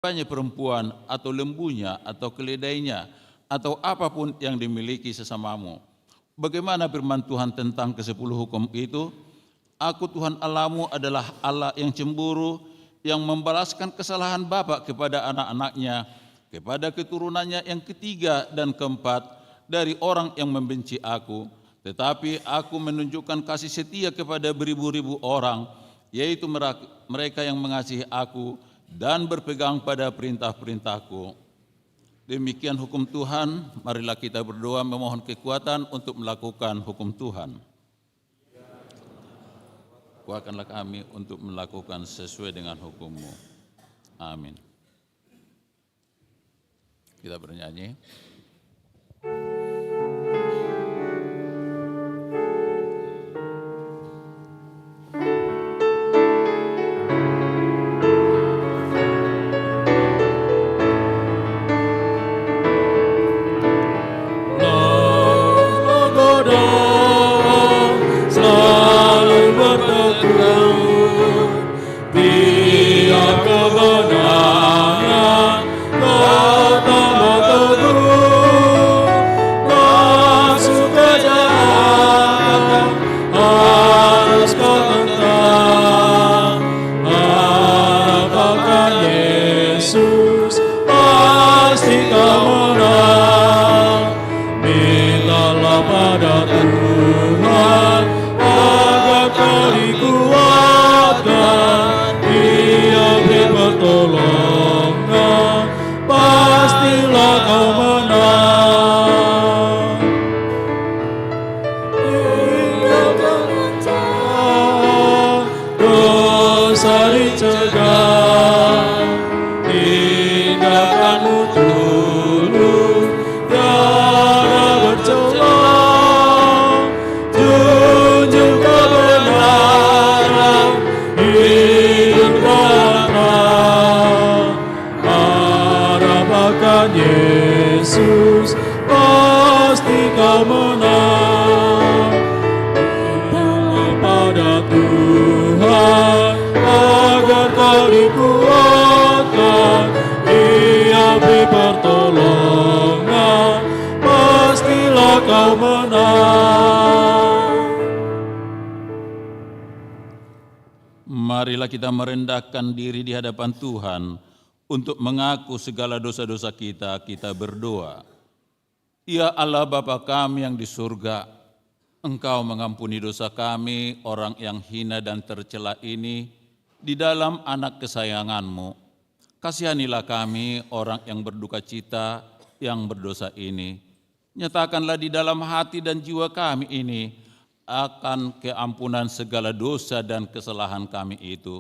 banyak perempuan atau lembunya atau keledainya atau apapun yang dimiliki sesamamu. Bagaimana firman Tuhan tentang ke-10 hukum itu? Aku Tuhan Allahmu adalah Allah yang cemburu, yang membalaskan kesalahan bapa kepada anak-anaknya, kepada keturunannya yang ketiga dan keempat dari orang yang membenci aku. Tetapi aku menunjukkan kasih setia kepada beribu-ribu orang, yaitu mereka yang mengasihi aku dan berpegang pada perintah-perintahku. Demikian hukum Tuhan, marilah kita berdoa memohon kekuatan untuk melakukan hukum Tuhan. Kuatkanlah kami untuk melakukan sesuai dengan hukum-Mu. Amin. Kita bernyanyi. Yesus, pasti kau menang. Mintalah pada Tuhan agar kau dikuatkan. Dia beri pertolongan, pastilah kau menang. Marilah kita merendahkan diri di hadapan Tuhan. Untuk mengaku segala dosa-dosa kita, kita berdoa. Ya Allah Bapa kami yang di surga, Engkau mengampuni dosa kami, orang yang hina dan tercela ini, di dalam anak kesayangan-Mu. Kasihanilah kami, orang yang berduka cita, yang berdosa ini. Nyatakanlah di dalam hati dan jiwa kami ini, akan keampunan segala dosa dan kesalahan kami itu.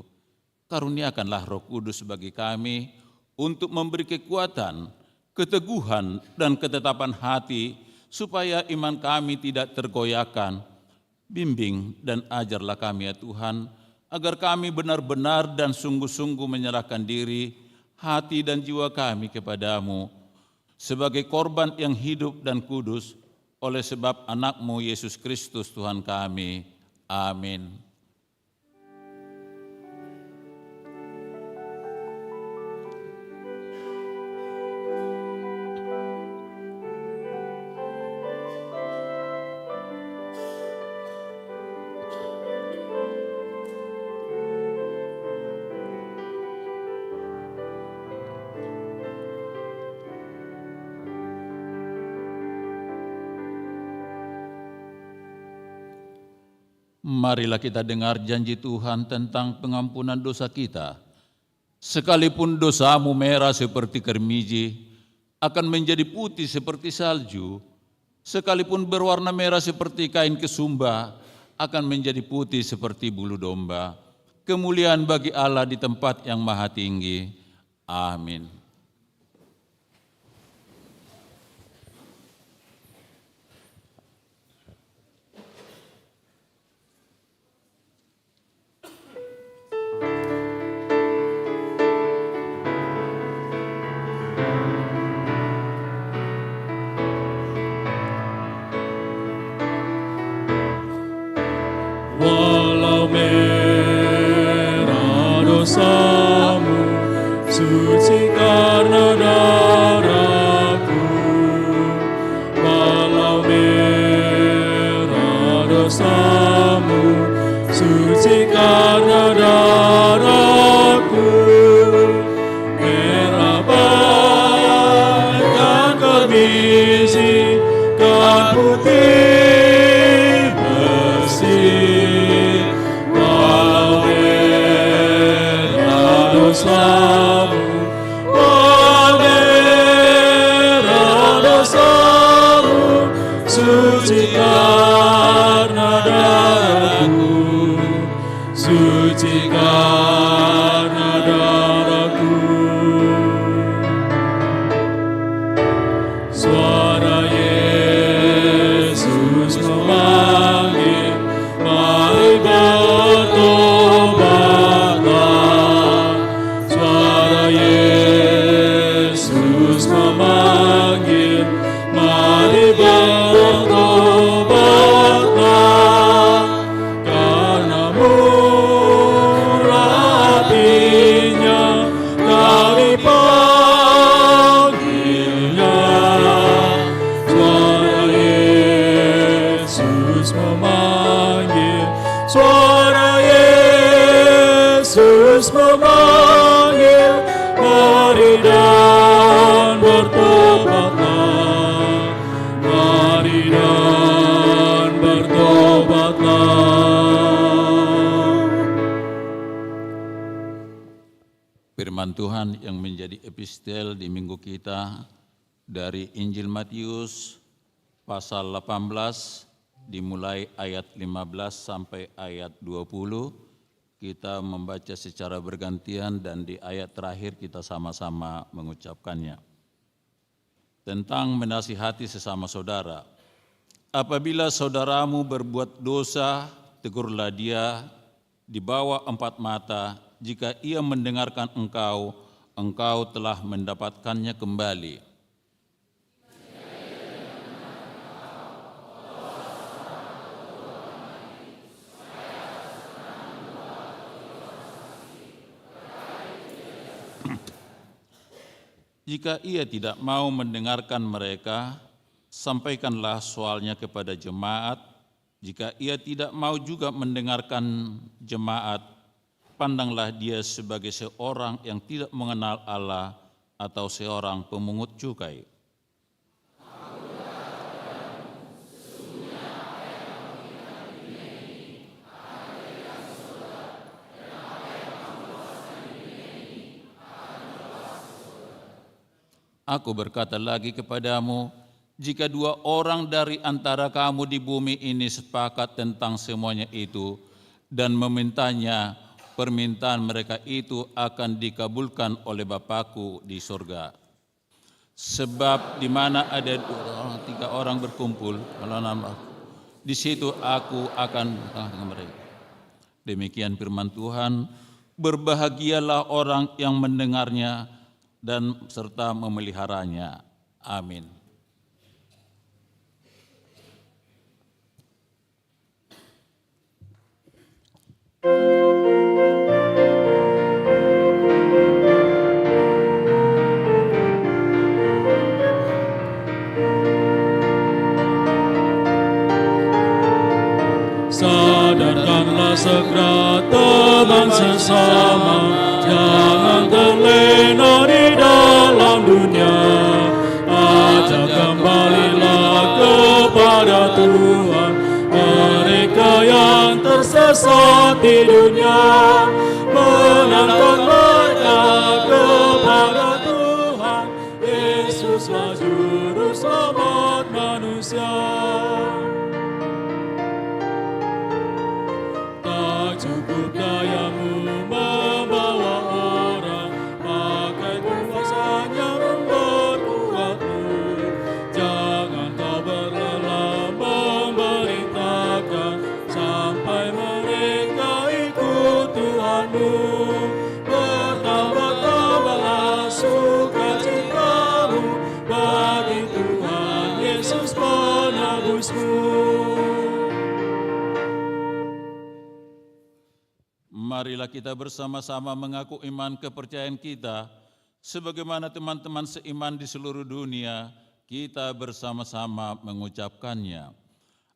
Karuniakanlah Roh Kudus bagi kami, untuk memberi kekuatan, keteguhan, dan ketetapan hati, supaya iman kami tidak tergoyahkan. Bimbing dan ajarlah kami ya Tuhan, agar kami benar-benar dan sungguh-sungguh menyerahkan diri, hati dan jiwa kami kepadamu, sebagai korban yang hidup dan kudus, oleh sebab anak-Mu Yesus Kristus Tuhan kami. Amin. Marilah kita dengar janji Tuhan tentang pengampunan dosa kita. Sekalipun dosamu merah seperti kermiji, akan menjadi putih seperti salju. Sekalipun berwarna merah seperti kain kesumba, akan menjadi putih seperti bulu domba. Kemuliaan bagi Allah di tempat yang maha tinggi. Amin. Walau merah dosamu, suci karena darahku. Walau merah dosamu, suci karena darahku. Merah bahkan kemisi, kan putih bersih. Walau merah dosamu, walau merah dosamu, suci karena darahku, suci karena darahku. Suara Yesus memanggil, mari bertobatlah. Suara Yesus memanggil, mari bertobatlah. Karena murah hatinya kau dipanggilnya. Suara Yesus memanggil, suara Yesus memanggil, mari dan bertobatlah, mari dan bertobatlah. Firman Tuhan yang menjadi epistel di minggu kita dari Injil Matius pasal 18 dimulai ayat 15 sampai ayat 20. Kita membaca secara bergantian dan di ayat terakhir kita sama-sama mengucapkannya. Tentang menasihati sesama saudara. Apabila saudaramu berbuat dosa, tegurlah dia di bawah 4 mata. Jika ia mendengarkan engkau, engkau telah mendapatkannya kembali. Jika ia tidak mau mendengarkan mereka, sampaikanlah soalnya kepada jemaat. Jika ia tidak mau juga mendengarkan jemaat, pandanglah dia sebagai seorang yang tidak mengenal Allah atau seorang pemungut cukai. Aku berkata lagi kepadamu, jika 2 orang dari antara kamu di bumi ini sepakat tentang semuanya itu dan memintanya, permintaan mereka itu akan dikabulkan oleh Bapa-Ku di surga. Sebab di mana ada 2 3 orang berkumpul, di situ aku akan mereka. Demikian firman Tuhan. Berbahagialah orang yang mendengarnya dan serta memeliharanya. Amin. Sadarkanlah segera teman sesama, jangan terlena di dalam dunia. Ajak kembalilah kepada Tuhan mereka yang tersesat di dunia. Menantang mereka kepada Tuhan, Yesuslah juru selamat manusia. Cukup dayamu membawa orang, pakai kuasanya memperkuatmu. Jangan kau berlelah memerintahkan, sampai mereka ikut Tuhanmu. Bertambah-tambahlah sukacitamu bagi Tuhan Yesus penebusmu. Marilah kita bersama-sama mengaku iman kepercayaan kita Sebagaimana teman-teman seiman di seluruh dunia, kita bersama-sama mengucapkannya.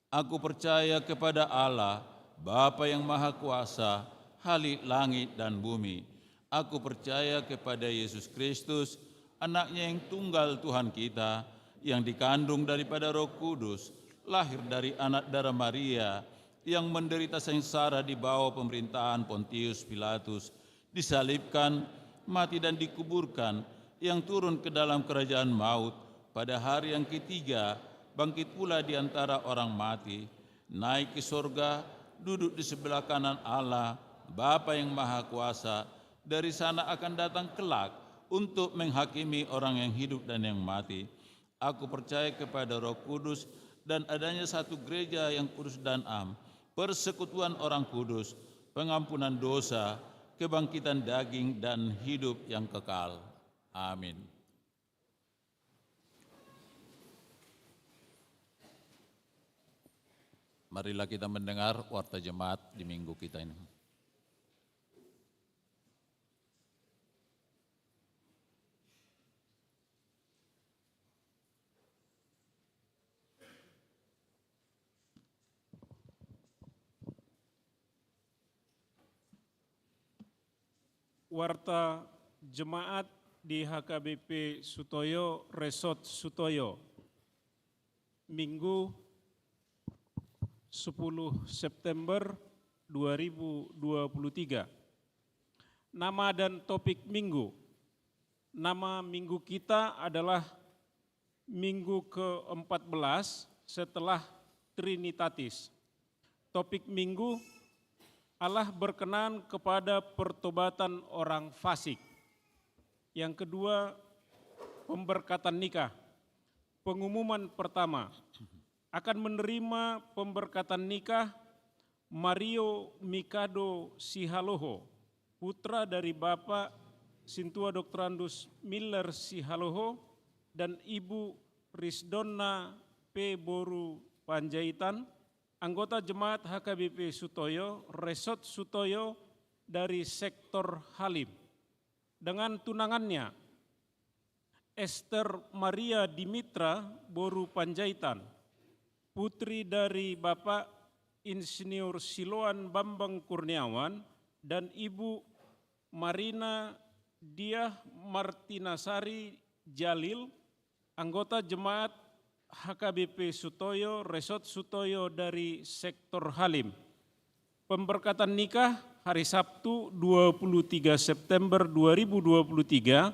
Aku percaya kepada Allah, Bapa yang Maha Kuasa, Khalik langit dan bumi. Aku percaya kepada Yesus Kristus, Anaknya yang tunggal Tuhan kita, yang dikandung daripada Roh Kudus, lahir dari anak darah Maria, yang menderita sengsara di bawah pemerintahan Pontius Pilatus, disalibkan, mati dan dikuburkan, yang turun ke dalam kerajaan maut, pada hari yang ketiga, bangkit pula di antara orang mati, naik ke sorga, duduk di sebelah kanan Allah, Bapa yang Maha Kuasa, dari sana akan datang kelak untuk menghakimi orang yang hidup dan yang mati. Aku percaya kepada Roh Kudus dan adanya satu gereja yang kudus dan am, persekutuan orang kudus, pengampunan dosa, kebangkitan daging dan hidup yang kekal. Amin. Marilah kita mendengar warta jemaat di minggu kita ini. Warta Jemaat di HKBP Sutoyo, Resort Sutoyo, Minggu 10 September 2023. Nama dan topik minggu. Nama minggu kita adalah minggu ke-14 setelah Trinitatis. Topik minggu, Allah berkenan kepada pertobatan orang fasik. Yang kedua, pemberkatan nikah. Pengumuman pertama, akan menerima pemberkatan nikah Mario Mikado Sihaloho, putra dari Bapak Sintua Dr. Andus Miller Sihaloho dan Ibu Risdonna P. Boru Panjaitan, anggota Jemaat HKBP Sutoyo, Resort Sutoyo dari sektor Halim. Dengan tunangannya, Esther Maria Dimitra Boru Panjaitan, putri dari Bapak Insinyur Siloan Bambang Kurniawan dan Ibu Marina Diah Martinasari Jalil, anggota Jemaat HKBP Sutoyo, Resort Sutoyo dari sektor Halim. Pemberkatan nikah hari Sabtu 23 September 2023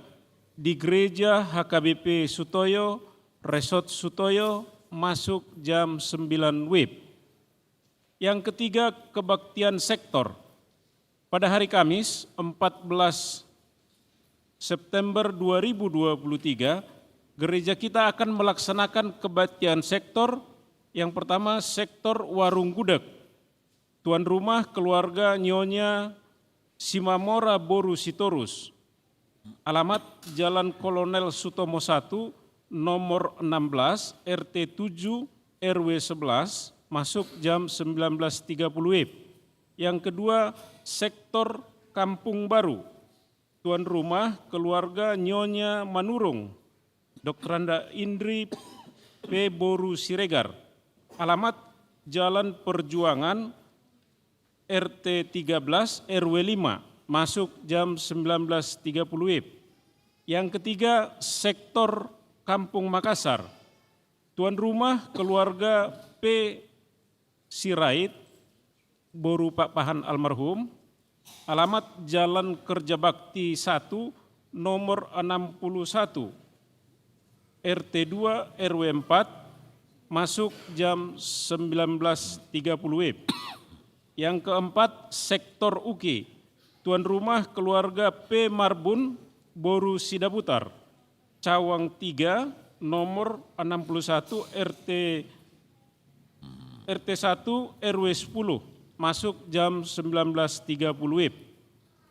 di Gereja HKBP Sutoyo, Resort Sutoyo, masuk jam 9 WIB. Yang ketiga, kebaktian sektor. Pada hari Kamis 14 September 2023, gereja kita akan melaksanakan kebaktian sektor. Yang pertama, sektor Warung Gudeg. Tuan rumah keluarga Nyonya Simamora Boru Sitorus. Alamat Jalan Kolonel Sutomo 1, nomor 16, RT 7, RW 11, masuk jam 19.30 WIB. Yang kedua, sektor Kampung Baru. Tuan rumah keluarga Nyonya Manurung, Dr. Anda Indri P. Boru Siregar. Alamat Jalan Perjuangan RT 13 RW 5, masuk jam 19.30 WIB. Yang ketiga, sektor Kampung Makassar. Tuan rumah keluarga P. Sirait Boru Pak Pahan almarhum. Alamat Jalan Kerja Bakti 1, nomor 61. RT 2 RW 4, masuk jam 19.30 WIB. Yang keempat, sektor UK. Tuan rumah keluarga P. Marbun Boru Sidaputar, Cawang 3, nomor 61 RT 1 RW 10, masuk jam 19.30 WIB.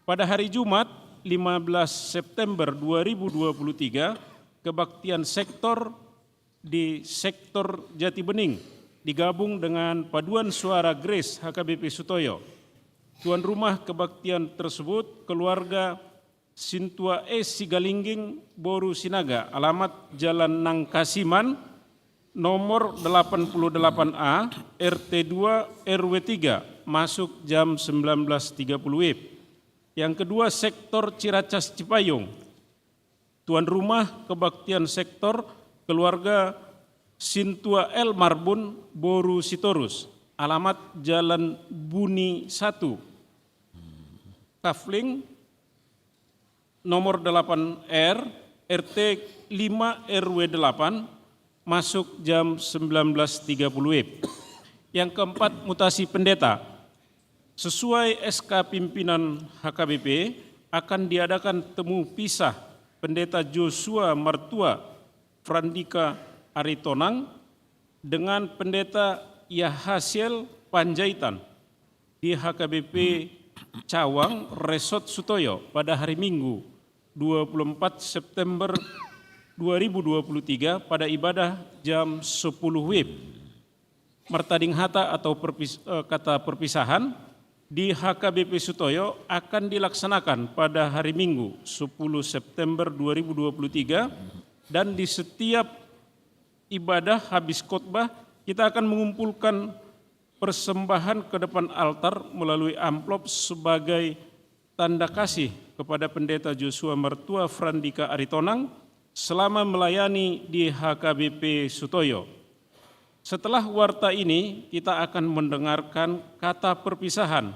Pada hari Jumat 15 September 2023, kebaktian sektor di sektor Jati Bening digabung dengan paduan suara Grace HKBP Sutoyo. Tuan rumah kebaktian tersebut keluarga Sintua Sigalingging Boru Sinaga, alamat Jalan Nangkasiman, nomor 88A, RT 2 RW 3, masuk jam 19.30 WIB. Yang kedua, sektor Ciracas Cipayung. Tuan rumah kebaktian sektor keluarga Sintua L Marbun Boru Sitorus, alamat Jalan Buni 1, Kafling, nomor 8R, RT 5 RW 8, masuk jam 19.30 WIB. Yang keempat, mutasi pendeta. Sesuai SK pimpinan HKBP, akan diadakan temu pisah Pendeta Joshua Martua Frandika Aritonang dengan Pendeta Yahasiel Panjaitan di HKBP Cawang Resort Sutoyo pada hari Minggu 24 September 2023 pada ibadah jam 10 WIB. Mertading hata atau kata perpisahan di HKBP Sutoyo akan dilaksanakan pada hari Minggu 10 September 2023 dan di setiap ibadah habis khotbah kita akan mengumpulkan persembahan ke depan altar melalui amplop sebagai tanda kasih kepada Pendeta Joshua Mertua Frandika Aritonang selama melayani di HKBP Sutoyo. Setelah warta ini kita akan mendengarkan kata perpisahan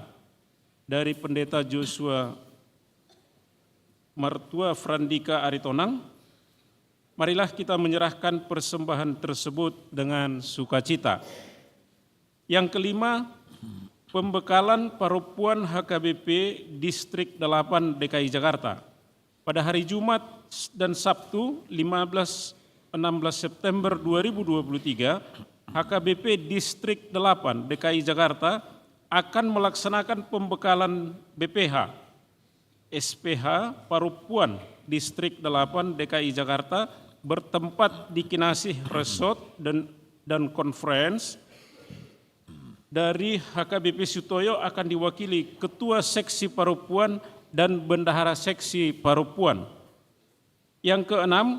dari Pendeta Joshua Mertua Frandika Aritonang. Marilah kita menyerahkan persembahan tersebut dengan sukacita. Yang kelima, pembekalan Paropuan HKBP Distrik 8 DKI Jakarta. Pada hari Jumat dan Sabtu 15-16 September 2023, HKBP Distrik 8 DKI Jakarta akan melaksanakan pembekalan BPH, SPH Paropuan Distrik 8 DKI Jakarta bertempat di Kinasih Resort dan Conference. Dari HKBP Sutoyo akan diwakili Ketua Seksi Paropuan dan Bendahara Seksi Paropuan. Yang keenam,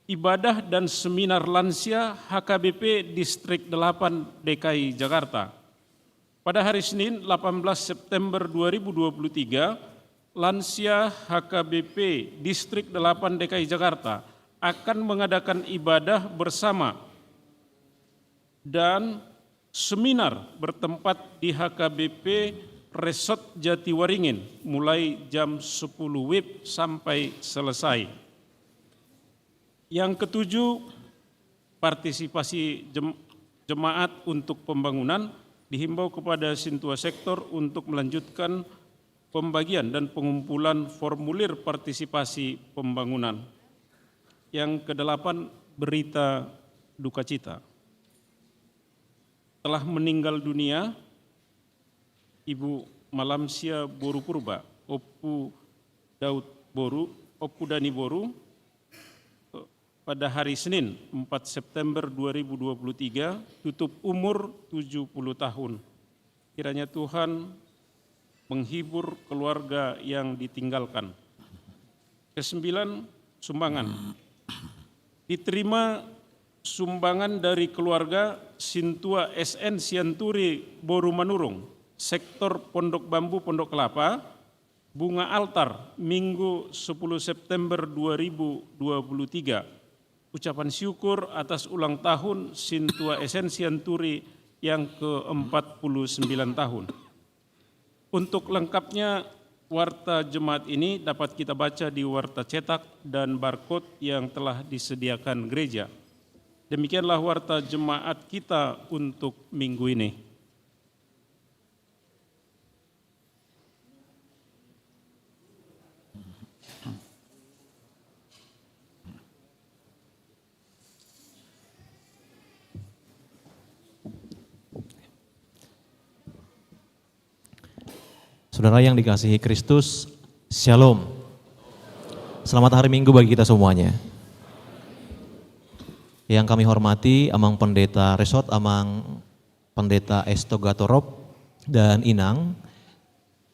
ibadah dan seminar lansia HKBP Distrik 8 DKI Jakarta. Pada hari Senin 18 September 2023, lansia HKBP Distrik 8 DKI Jakarta akan mengadakan ibadah bersama dan seminar bertempat di HKBP Resort Jatiwaringin mulai jam 10 WIB sampai selesai. Yang ketujuh, partisipasi jemaat untuk pembangunan dihimbau kepada Sintua Sektor untuk melanjutkan pembagian dan pengumpulan formulir partisipasi pembangunan. Yang kedelapan, berita duka cita. Telah meninggal dunia Ibu Malamsia Boru Purba, Opu Dani Boru, pada hari Senin 4 September 2023, tutup umur 70 tahun. Kiranya Tuhan menghibur keluarga yang ditinggalkan. Kesembilan, sumbangan. Diterima sumbangan dari keluarga Sintua SN Sianturi Boru Manurung, sektor Pondok Bambu Pondok Kelapa, bunga altar Minggu 10 September 2023. Ucapan syukur atas ulang tahun Sintua SN Sianturi yang ke-49 tahun. Untuk lengkapnya warta jemaat ini dapat kita baca di warta cetak dan barcode yang telah disediakan gereja. Demikianlah warta jemaat kita untuk minggu ini. Saudara yang dikasihi Kristus, Shalom. Selamat hari Minggu bagi kita semuanya. Yang kami hormati Amang Pendeta Resort, Amang Pendeta Estogatorop dan Inang.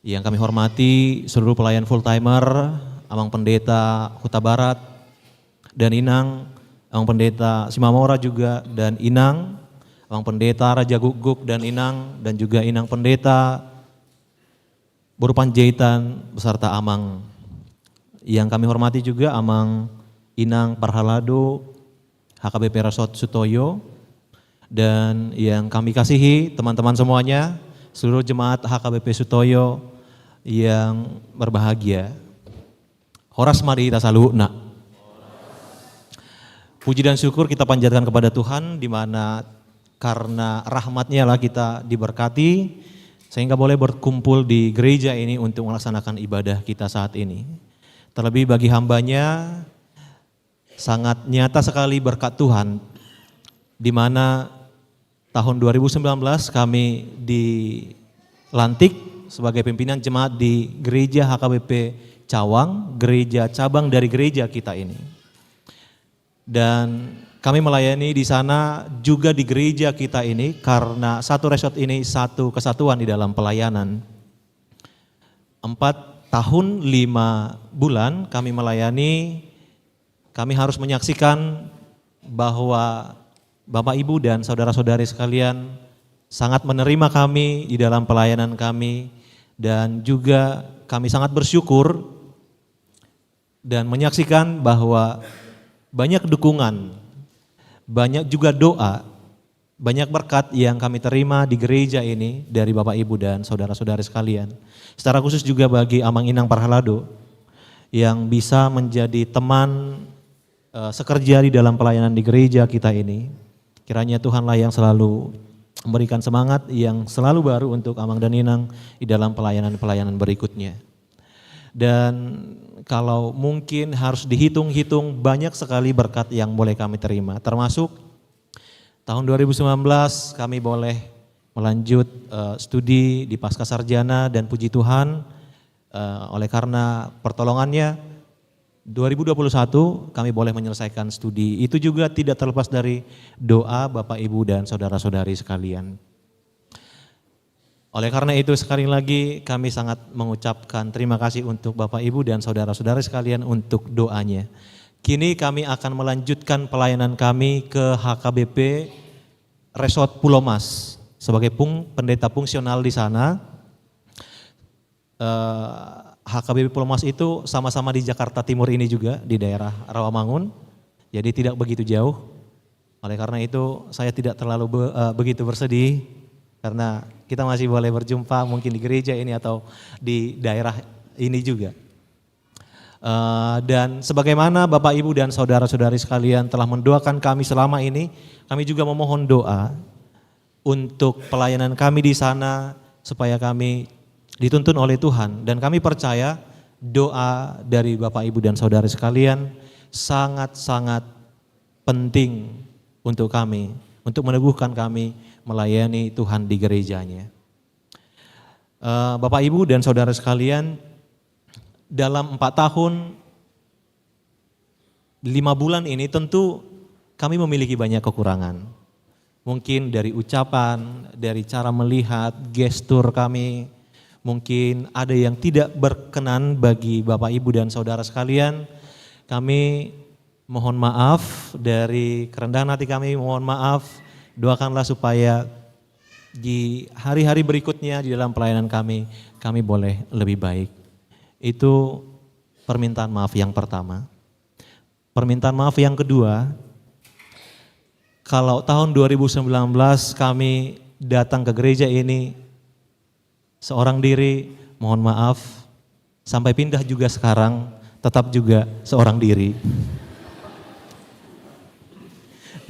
Yang kami hormati seluruh pelayan full timer, Amang Pendeta Huta Barat dan Inang, Amang Pendeta Simamora juga dan Inang, Amang Pendeta Raja Guguk dan Inang, dan juga Inang Pendeta Boru Panjaitan beserta Amang. Yang kami hormati juga Amang Inang Parhalado, HKBP Resort Sutoyo, dan yang kami kasihi teman-teman semuanya, seluruh jemaat HKBP Sutoyo yang berbahagia. Horas mari kita saluna. Puji dan syukur kita panjatkan kepada Tuhan, di mana karena rahmat-Nya lah kita diberkati, sehingga boleh berkumpul di gereja ini untuk melaksanakan ibadah kita saat ini. Terlebih bagi hamba-Nya, sangat nyata sekali berkat Tuhan, di mana tahun 2019 kami dilantik sebagai pimpinan jemaat di gereja HKBP Cawang, gereja cabang dari gereja kita ini. Dan kami melayani di sana juga di gereja kita ini karena satu resort ini satu kesatuan di dalam pelayanan. 4 tahun 5 bulan kami melayani, kami harus menyaksikan bahwa Bapak Ibu dan saudara-saudari sekalian sangat menerima kami di dalam pelayanan kami, dan juga kami sangat bersyukur dan menyaksikan bahwa banyak dukungan, banyak juga doa, banyak berkat yang kami terima di gereja ini dari Bapak Ibu dan saudara-saudari sekalian. Secara khusus juga bagi Amang Inang Parhalado yang bisa menjadi teman sekerja di dalam pelayanan di gereja kita ini. Kiranya Tuhanlah yang selalu memberikan semangat yang selalu baru untuk Amang dan Inang di dalam pelayanan-pelayanan berikutnya. Dan kalau mungkin harus dihitung-hitung, banyak sekali berkat yang boleh kami terima. Termasuk tahun 2019 kami boleh melanjut studi di Pasca Sarjana, dan puji Tuhan oleh karena pertolongannya 2021 kami boleh menyelesaikan studi. Itu juga tidak terlepas dari doa Bapak Ibu dan saudara-saudari sekalian. Oleh karena itu sekali lagi kami sangat mengucapkan terima kasih untuk Bapak Ibu dan saudara-saudari sekalian untuk doanya. Kini kami akan melanjutkan pelayanan kami ke HKBP Resort Pulau Mas sebagai pendeta fungsional di sana. HKBP Pulau Mas itu sama-sama di Jakarta Timur ini juga, di daerah Rawamangun, jadi tidak begitu jauh. Oleh karena itu saya tidak terlalu begitu bersedih, karena kita masih boleh berjumpa mungkin di gereja ini atau di daerah ini juga. Dan sebagaimana Bapak Ibu dan saudara-saudari sekalian telah mendoakan kami selama ini, kami juga memohon doa untuk pelayanan kami di sana supaya kami dituntun oleh Tuhan, dan kami percaya doa dari Bapak Ibu dan saudara sekalian sangat-sangat penting untuk kami, untuk meneguhkan kami melayani Tuhan di gerejanya. Bapak Ibu dan saudara sekalian, dalam 4 tahun 5 bulan ini tentu kami memiliki banyak kekurangan. Mungkin dari ucapan, dari cara melihat, gestur kami, mungkin ada yang tidak berkenan bagi Bapak Ibu dan saudara sekalian. Kami mohon maaf, dari kerendahan hati kami mohon maaf. Doakanlah supaya di hari-hari berikutnya di dalam pelayanan kami boleh lebih baik. Itu permintaan maaf yang pertama. Permintaan maaf yang kedua, kalau tahun 2019 kami datang ke gereja ini seorang diri, mohon maaf, sampai pindah juga sekarang tetap juga seorang diri.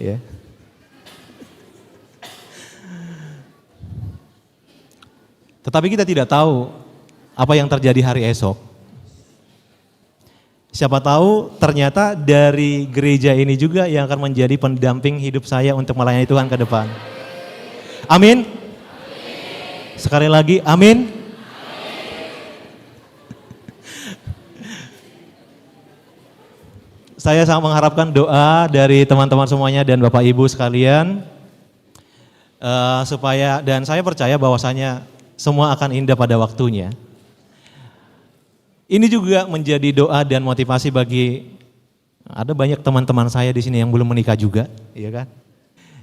Ya. Tetapi kita tidak tahu apa yang terjadi hari esok. Siapa tahu ternyata dari gereja ini juga yang akan menjadi pendamping hidup saya untuk melayani Tuhan ke depan. Amin. Sekali lagi, amin. Saya sangat mengharapkan doa dari teman-teman semuanya dan Bapak Ibu sekalian, supaya, dan saya percaya bahwasanya semua akan indah pada waktunya. Ini juga menjadi doa dan motivasi bagi ada banyak teman-teman saya di sini yang belum menikah juga, iya kan?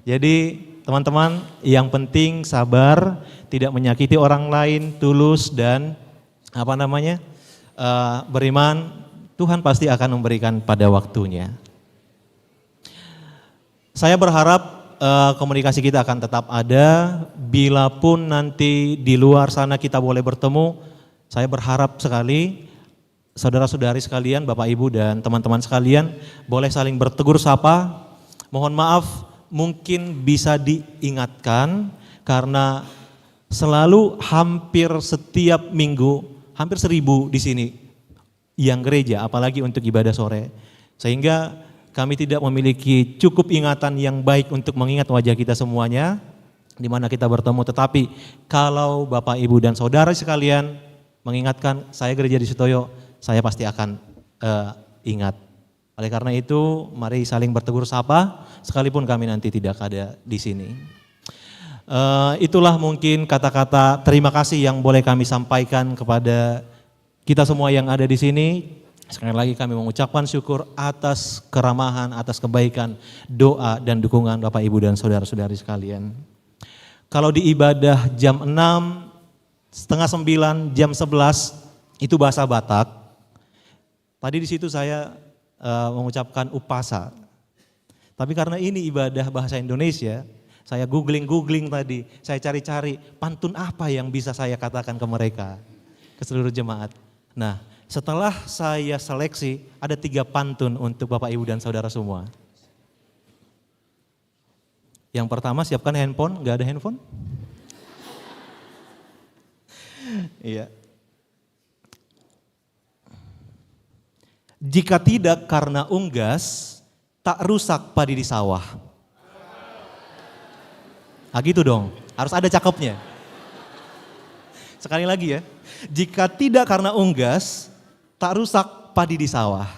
Jadi teman-teman, yang penting sabar, tidak menyakiti orang lain, tulus dan beriman. Tuhan pasti akan memberikan pada waktunya. Saya berharap komunikasi kita akan tetap ada, bila pun nanti di luar sana kita boleh bertemu. Saya berharap sekali saudara-saudari sekalian, Bapak Ibu dan teman-teman sekalian boleh saling bertegur sapa. Mohon maaf mungkin bisa diingatkan karena selalu hampir setiap minggu, hampir 1000 di sini yang gereja, apalagi untuk ibadah sore. Sehingga kami tidak memiliki cukup ingatan yang baik untuk mengingat wajah kita semuanya di mana kita bertemu. Tetapi kalau Bapak Ibu dan saudara sekalian mengingatkan saya gereja di Sutoyo, saya pasti akan ingat. Oleh karena itu, mari saling bertegur sapa, sekalipun kami nanti tidak ada di sini. Itulah mungkin kata-kata terima kasih yang boleh kami sampaikan kepada kita semua yang ada di sini. Sekali lagi kami mengucapkan syukur atas keramahan, atas kebaikan, doa dan dukungan Bapak Ibu dan saudara-saudari sekalian. Kalau di ibadah jam 6, setengah 9, jam 11 itu bahasa Batak. Tadi di situ saya mengucapkan upasa. Tapi karena ini ibadah bahasa Indonesia, saya googling tadi, saya cari-cari pantun apa yang bisa saya katakan ke mereka, ke seluruh jemaat. Nah, setelah saya seleksi, ada 3 pantun untuk Bapak Ibu dan saudara semua. Yang pertama, siapkan handphone, nggak ada handphone? Iya. Jika tidak karena unggas, tak rusak padi di sawah. Ah gitu dong, harus ada cakepnya. Sekali lagi ya, jika tidak karena unggas, tak rusak padi di sawah.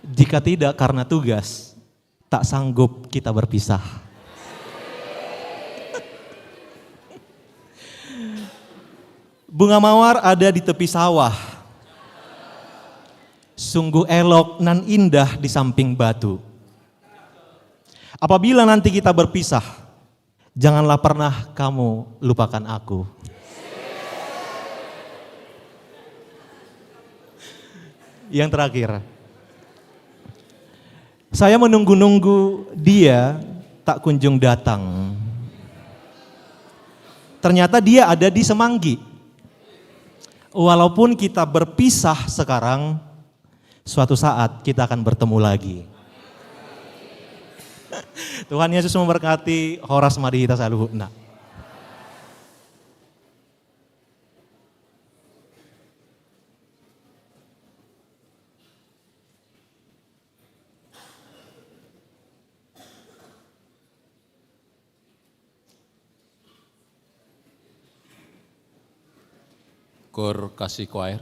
Jika tidak karena tugas, tak sanggup kita berpisah. Bunga mawar ada di tepi sawah. Sungguh elok nan indah di samping batu. Apabila nanti kita berpisah, janganlah pernah kamu lupakan aku. Yang terakhir, saya menunggu-nunggu dia tak kunjung datang. Ternyata dia ada di Semanggi. Walaupun kita berpisah sekarang, suatu saat kita akan bertemu lagi. Tuhan Yesus memberkati. Horas Madihita Saluhuna. Kor kasih choir.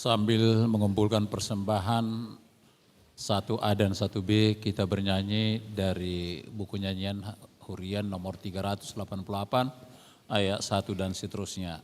Sambil mengumpulkan persembahan 1A dan 1B, kita bernyanyi dari buku nyanyian Hurian nomor 388 ayat 1 dan seterusnya.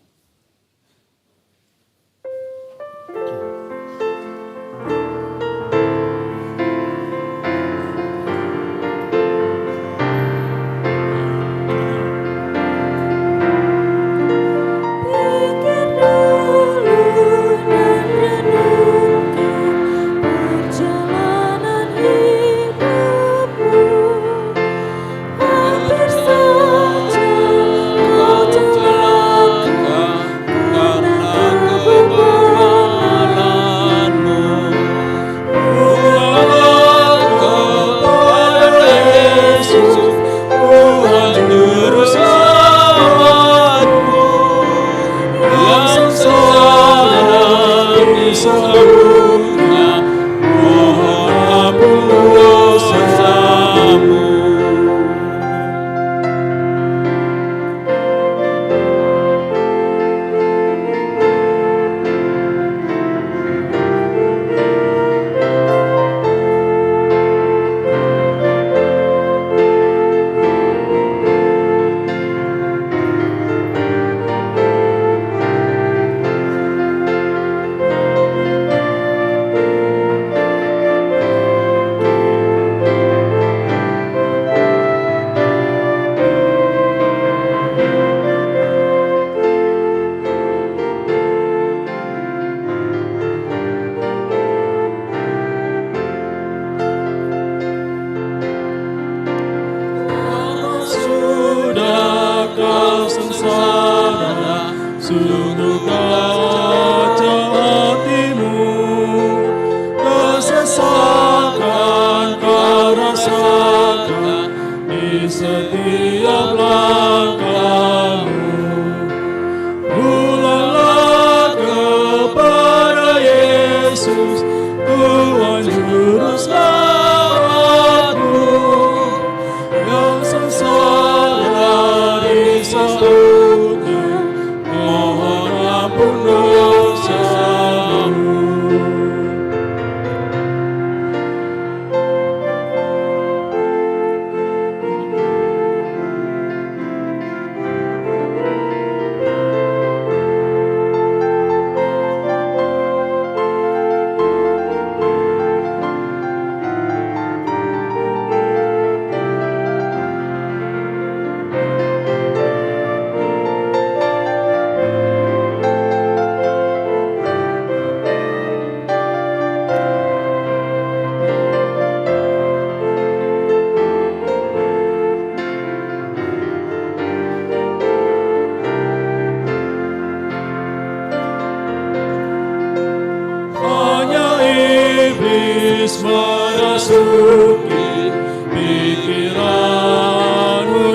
Memasuki pikiranmu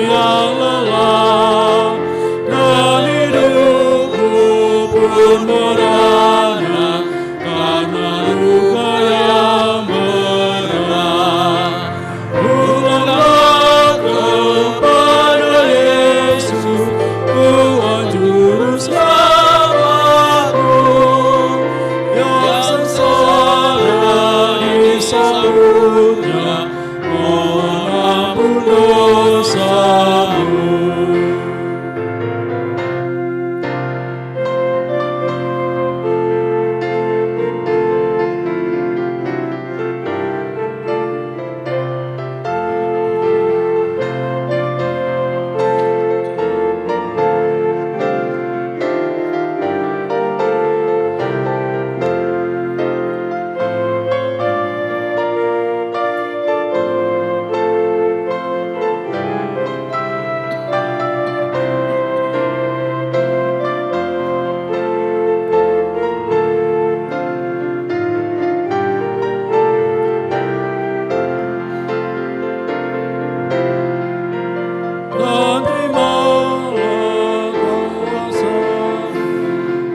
yang lelah, dan hidupmu pun merana karena luka yang berat. Ulanglah kepada Yesus, Tuhan Juru Selamatmu, yang sengsara disambutnya, mohon ampun dosamu. Dan terimalah kuasa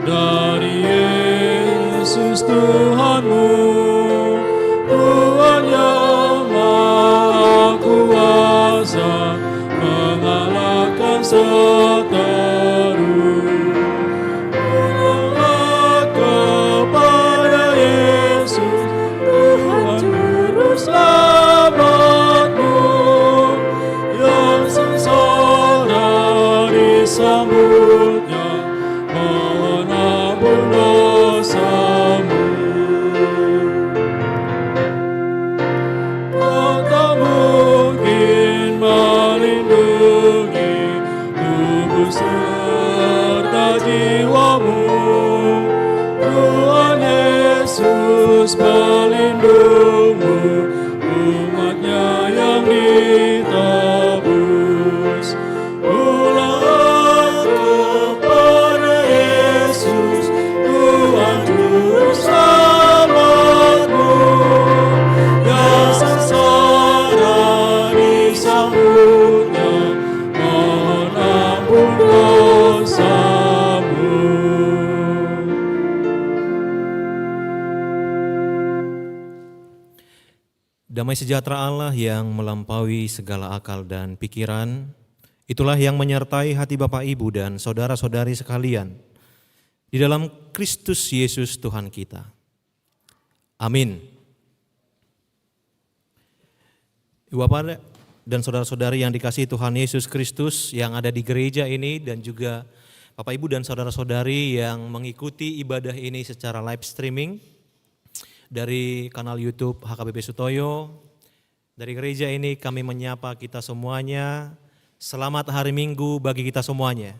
dari Yesus Tuhanmu, Tuhan yang Maha Kuasa, mengalahkan seteru. Ulanglah kepada rindumu, umatnya yang ditebus. Pulang kepada Yesus, Tuhan Juru Selamatmu, yang sengsara disambutnya, mohon ampun dosamu. Damai sejahtera Allah yang melampaui segala akal dan pikiran, itulah yang menyertai hati Bapak Ibu dan saudara-saudari sekalian di dalam Kristus Yesus Tuhan kita. Amin. Ibu Bapak dan saudara-saudari yang dikasihi Tuhan Yesus Kristus yang ada di gereja ini, dan juga Bapak Ibu dan saudara-saudari yang mengikuti ibadah ini secara live streaming dari kanal YouTube HKBP Sutoyo. Dari gereja ini kami menyapa kita semuanya. Selamat hari Minggu bagi kita semuanya.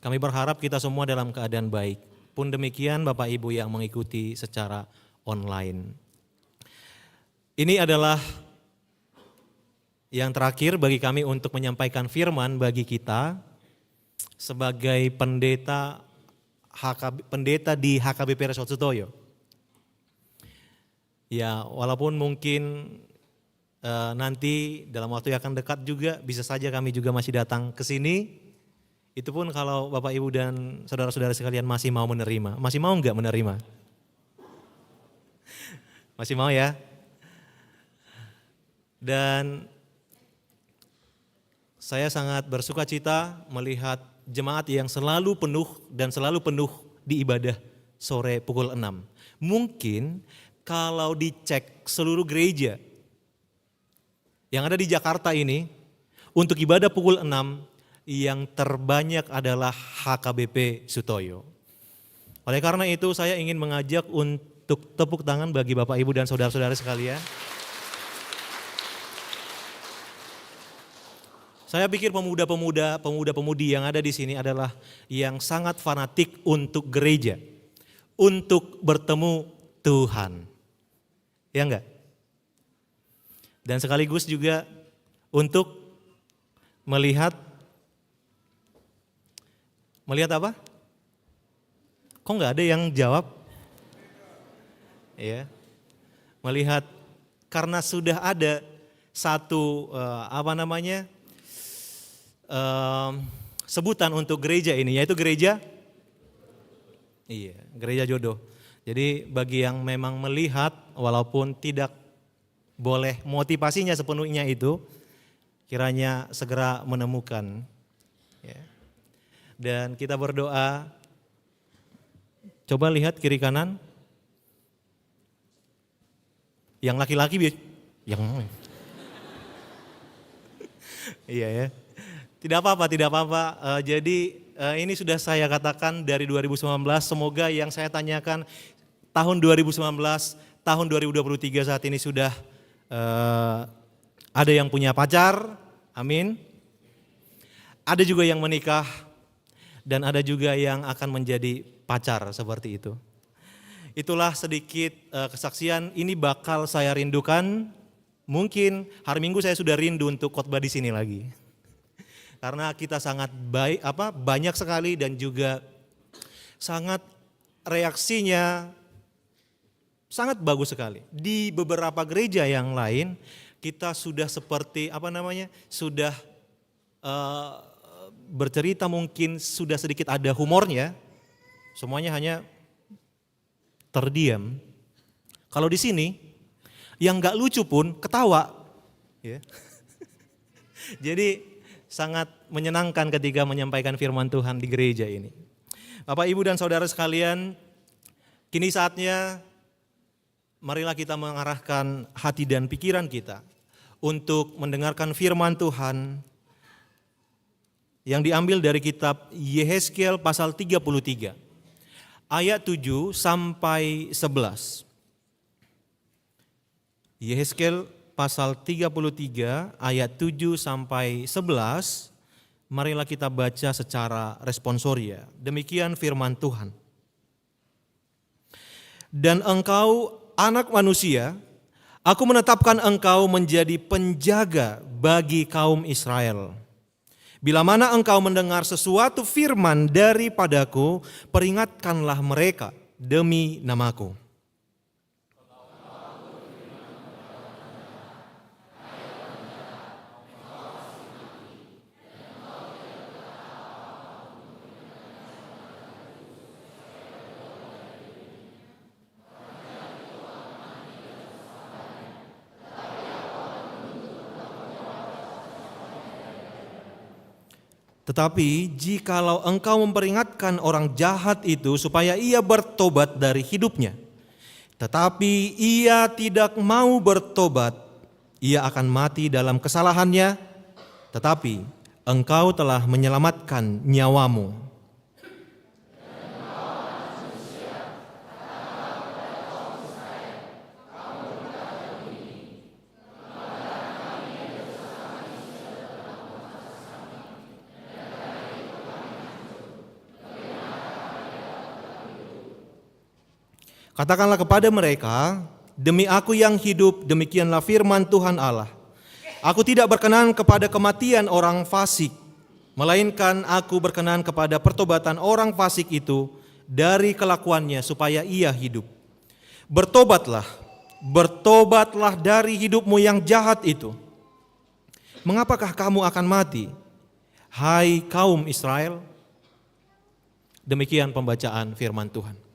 Kami berharap kita semua dalam keadaan baik. Pun demikian Bapak Ibu yang mengikuti secara online. Ini adalah yang terakhir bagi kami untuk menyampaikan firman bagi kita sebagai pendeta di HKBP Resort Sutoyo. Ya, walaupun mungkin nanti dalam waktu yang akan dekat juga bisa saja kami juga masih datang ke sini. Itu pun kalau Bapak Ibu dan saudara-saudara sekalian masih mau menerima. Masih mau enggak menerima? Masih mau ya? Dan saya sangat bersuka cita melihat jemaat yang selalu penuh dan selalu penuh di ibadah sore pukul 6. Mungkin kalau dicek seluruh gereja yang ada di Jakarta ini, untuk ibadah pukul 6 yang terbanyak adalah HKBP Sutoyo. Oleh karena itu saya ingin mengajak untuk tepuk tangan bagi Bapak Ibu dan saudara-saudara sekalian. Saya pikir pemuda-pemudi yang ada di sini adalah yang sangat fanatik untuk gereja, untuk bertemu Tuhan. Ya enggak? Dan sekaligus juga untuk melihat apa? Kok enggak ada yang jawab? Ya. Melihat karena sudah ada satu sebutan untuk gereja ini, yaitu gereja jodoh. Jadi bagi yang memang melihat walaupun tidak boleh motivasinya sepenuhnya itu, kiranya segera menemukan. Ya. Dan kita berdoa, coba lihat kiri kanan, yang laki-laki, yang iya ya. Tidak apa-apa. Jadi ini sudah saya katakan dari 2019, semoga yang saya tanyakan tahun 2019, tahun 2023 saat ini sudah ada yang punya pacar, amin. Ada juga yang menikah dan ada juga yang akan menjadi pacar seperti itu. Itulah sedikit kesaksian, ini bakal saya rindukan. Mungkin hari Minggu saya sudah rindu untuk khotbah di sini lagi. Karena kita sangat banyak sekali dan juga sangat reaksinya sangat bagus sekali. Di beberapa gereja yang lain kita sudah seperti sudah bercerita, mungkin sudah sedikit ada humornya, semuanya hanya terdiam. Kalau di sini yang nggak lucu pun ketawa, ya. Jadi sangat menyenangkan ketika menyampaikan firman Tuhan di gereja ini. Bapak, Ibu dan saudara sekalian, kini saatnya marilah kita mengarahkan hati dan pikiran kita untuk mendengarkan firman Tuhan yang diambil dari kitab Yehezkiel pasal 33 ayat 7 sampai 11. Yehezkiel pasal 33 ayat 7 sampai 11, marilah kita baca secara responsoria. Demikian firman Tuhan. Dan engkau anak manusia, aku menetapkan engkau menjadi penjaga bagi kaum Israel. Bila mana engkau mendengar sesuatu firman daripadaku, peringatkanlah mereka demi namaku. Tetapi jikalau engkau memperingatkan orang jahat itu supaya ia bertobat dari hidupnya, tetapi ia tidak mau bertobat, ia akan mati dalam kesalahannya, tetapi engkau telah menyelamatkan nyawamu. Katakanlah kepada mereka, demi aku yang hidup, demikianlah firman Tuhan Allah. Aku tidak berkenan kepada kematian orang fasik, melainkan aku berkenan kepada pertobatan orang fasik itu dari kelakuannya supaya ia hidup. Bertobatlah, bertobatlah dari hidupmu yang jahat itu. Mengapakah kamu akan mati, hai kaum Israel? Demikian pembacaan firman Tuhan.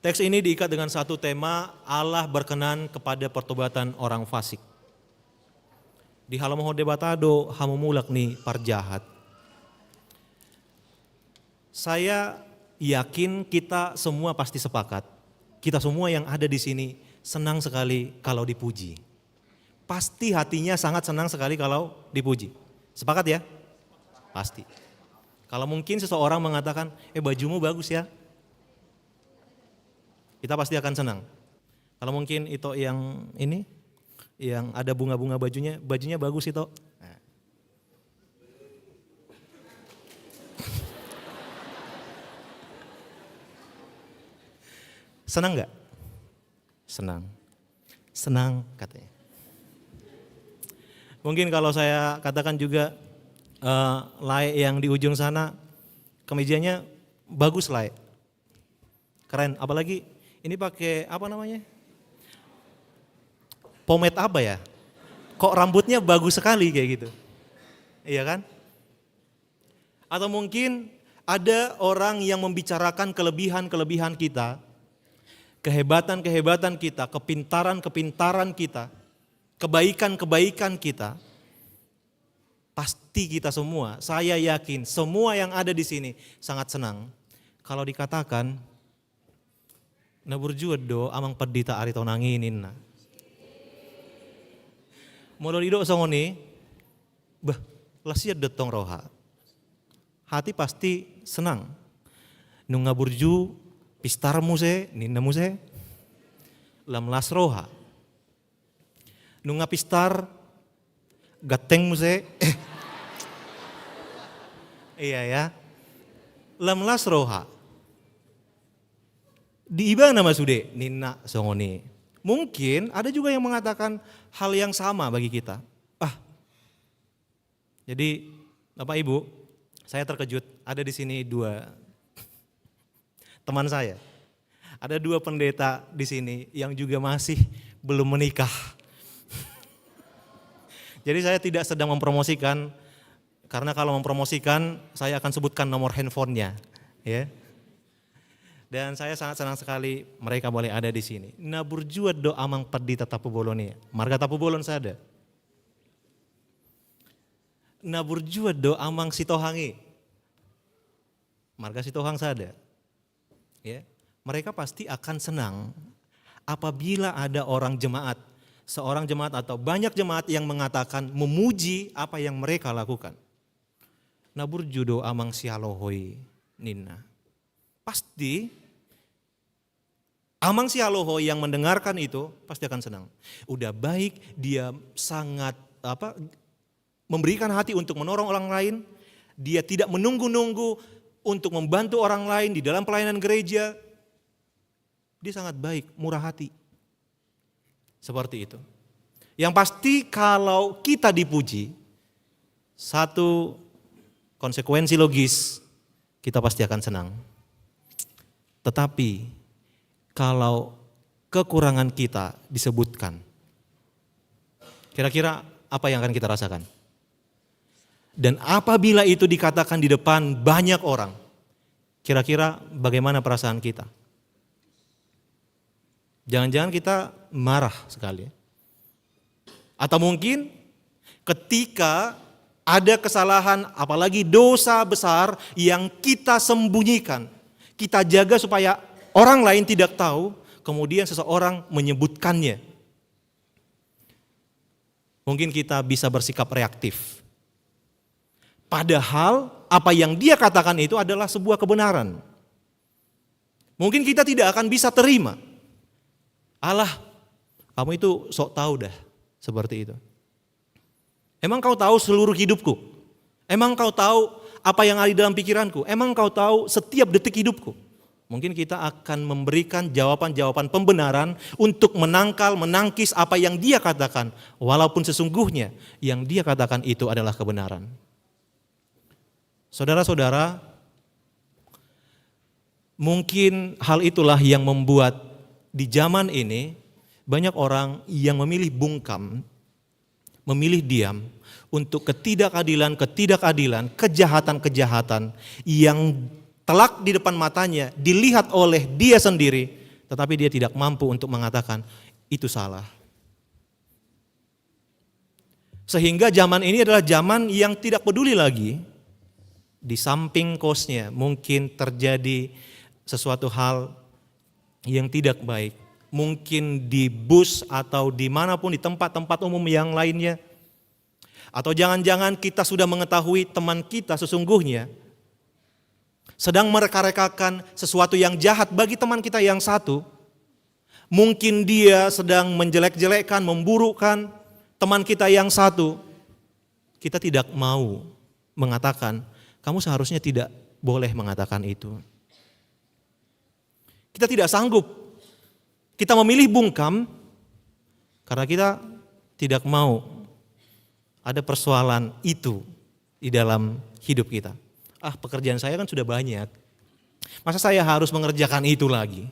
Teks ini diikat dengan satu tema, Allah berkenan kepada pertobatan orang fasik. Di halaman hode batado hamumulak nih parjahat. Saya yakin kita semua pasti sepakat. Kita semua yang ada di sini senang sekali kalau dipuji. Pasti hatinya sangat senang sekali kalau dipuji. Sepakat ya? Pasti. Kalau mungkin seseorang mengatakan, bajumu bagus ya. Kita pasti akan senang. Kalau mungkin itu yang ini, yang ada bunga-bunga bajunya bagus itu. Nah. Senang nggak? Senang. Senang katanya. Mungkin kalau saya katakan juga Lai yang di ujung sana, kemejanya bagus Lai. Keren, apalagi ini pakai apa namanya? Pomade apa ya? Kok rambutnya bagus sekali kayak gitu. Iya kan? Atau mungkin ada orang yang membicarakan kelebihan-kelebihan kita, kehebatan-kehebatan kita, kepintaran-kepintaran kita, kebaikan-kebaikan kita. Pasti kita semua, saya yakin semua yang ada di sini sangat senang kalau dikatakan na burjudo amang pedita arito nanginin na. Modal ido songoni, lasiat detong roha. Hati pasti senang. Nung ngaburju pistar muse, ninna muse, lam las roha. Nung ngapistar gateng muse, iya ya, lam las roha. Di iba nama sude ninna songoni. Mungkin ada juga yang mengatakan hal yang sama bagi kita. Jadi Bapak Ibu, saya terkejut ada di sini dua teman saya. Ada dua pendeta di sini yang juga masih belum menikah. Jadi saya tidak sedang mempromosikan, karena kalau mempromosikan saya akan sebutkan nomor handphonenya, ya. Dan saya sangat senang sekali mereka boleh ada di sini. Na burjuat do amang pedita tapu boloni. Marga tapu bolon sada. Na burjuat do amang sitohangi. Marga sitohang sada. Ya, mereka pasti akan senang apabila ada orang jemaat, seorang jemaat atau banyak jemaat yang mengatakan memuji apa yang mereka lakukan. Na burjudo amang sialohoi ninna. Pasti amang sialoho yang mendengarkan itu pasti akan senang. Udah baik, dia sangat memberikan hati untuk menolong orang lain. Dia tidak menunggu-nunggu untuk membantu orang lain di dalam pelayanan gereja. Dia sangat baik, murah hati. Seperti itu. Yang pasti kalau kita dipuji, satu konsekuensi logis, kita pasti akan senang. Tetapi kalau kekurangan kita disebutkan, kira-kira apa yang akan kita rasakan? Dan apabila itu dikatakan di depan banyak orang, kira-kira bagaimana perasaan kita? Jangan-jangan kita marah sekali. Atau mungkin ketika ada kesalahan, apalagi dosa besar yang kita sembunyikan, kita jaga supaya orang lain tidak tahu, kemudian seseorang menyebutkannya. Mungkin kita bisa bersikap reaktif. Padahal apa yang dia katakan itu adalah sebuah kebenaran. Mungkin kita tidak akan bisa terima. Alah, kamu itu sok tahu dah, seperti itu. Emang kau tahu seluruh hidupku? Emang kau tahu apa yang ada di dalam pikiranku? Emang kau tahu setiap detik hidupku? Mungkin kita akan memberikan jawaban-jawaban pembenaran untuk menangkis apa yang dia katakan. Walaupun sesungguhnya yang dia katakan itu adalah kebenaran. Saudara-saudara, mungkin hal itulah yang membuat di zaman ini banyak orang yang memilih bungkam, memilih diam untuk ketidakadilan, kejahatan yang telak di depan matanya, dilihat oleh dia sendiri, tetapi dia tidak mampu untuk mengatakan itu salah. Sehingga zaman ini adalah zaman yang tidak peduli lagi. Di samping kosnya mungkin terjadi sesuatu hal yang tidak baik. Mungkin di bus atau dimanapun di tempat-tempat umum yang lainnya. Atau jangan-jangan kita sudah mengetahui teman kita sesungguhnya sedang mereka-rekakan sesuatu yang jahat bagi teman kita yang satu. Mungkin dia sedang menjelek-jelekkan, memburukkan teman kita yang satu. Kita tidak mau mengatakan, kamu seharusnya tidak boleh mengatakan itu. Kita tidak sanggup. Kita memilih bungkam karena kita tidak mau ada persoalan itu di dalam hidup kita. Pekerjaan saya kan sudah banyak. Masa saya harus mengerjakan itu lagi?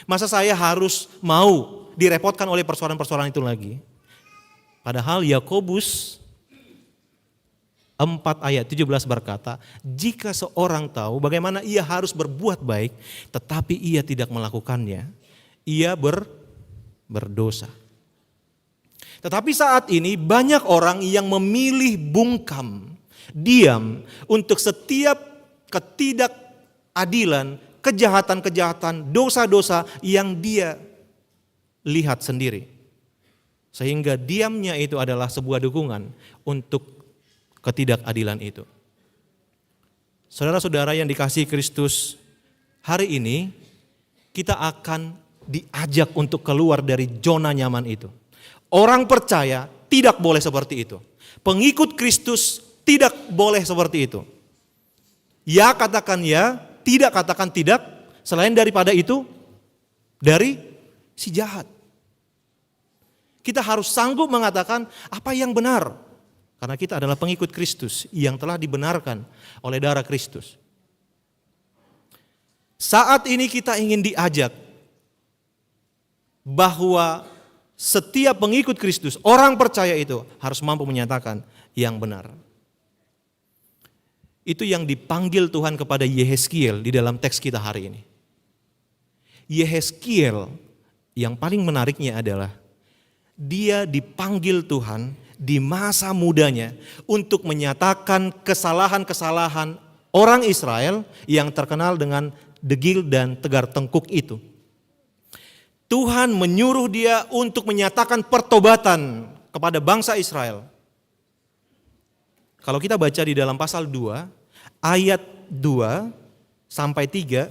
Masa saya harus mau direpotkan oleh persoalan-persoalan itu lagi? Padahal Yakobus 4 ayat 17 berkata, jika seorang tahu bagaimana ia harus berbuat baik, tetapi ia tidak melakukannya, ia berdosa. Tetapi saat ini banyak orang yang memilih bungkam, diam untuk setiap ketidakadilan, kejahatan-kejahatan, dosa-dosa yang dia lihat sendiri. Sehingga diamnya itu adalah sebuah dukungan untuk ketidakadilan itu. Saudara-saudara yang dikasihi Kristus, hari ini kita akan diajak untuk keluar dari zona nyaman itu. Orang percaya tidak boleh seperti itu. Pengikut Kristus tidak boleh seperti itu. Ya katakan ya, tidak katakan tidak, selain daripada itu dari si jahat. Kita harus sanggup mengatakan apa yang benar. Karena kita adalah pengikut Kristus yang telah dibenarkan oleh darah Kristus. Saat ini kita ingin diajak bahwa setiap pengikut Kristus, orang percaya itu harus mampu menyatakan yang benar. Itu yang dipanggil Tuhan kepada Yehezkiel di dalam teks kita hari ini. Yehezkiel yang paling menariknya adalah dia dipanggil Tuhan di masa mudanya untuk menyatakan kesalahan-kesalahan orang Israel yang terkenal dengan degil dan tegar tengkuk itu. Tuhan menyuruh dia untuk menyatakan pertobatan kepada bangsa Israel. Kalau kita baca di dalam pasal 2 ayat 2 sampai 3,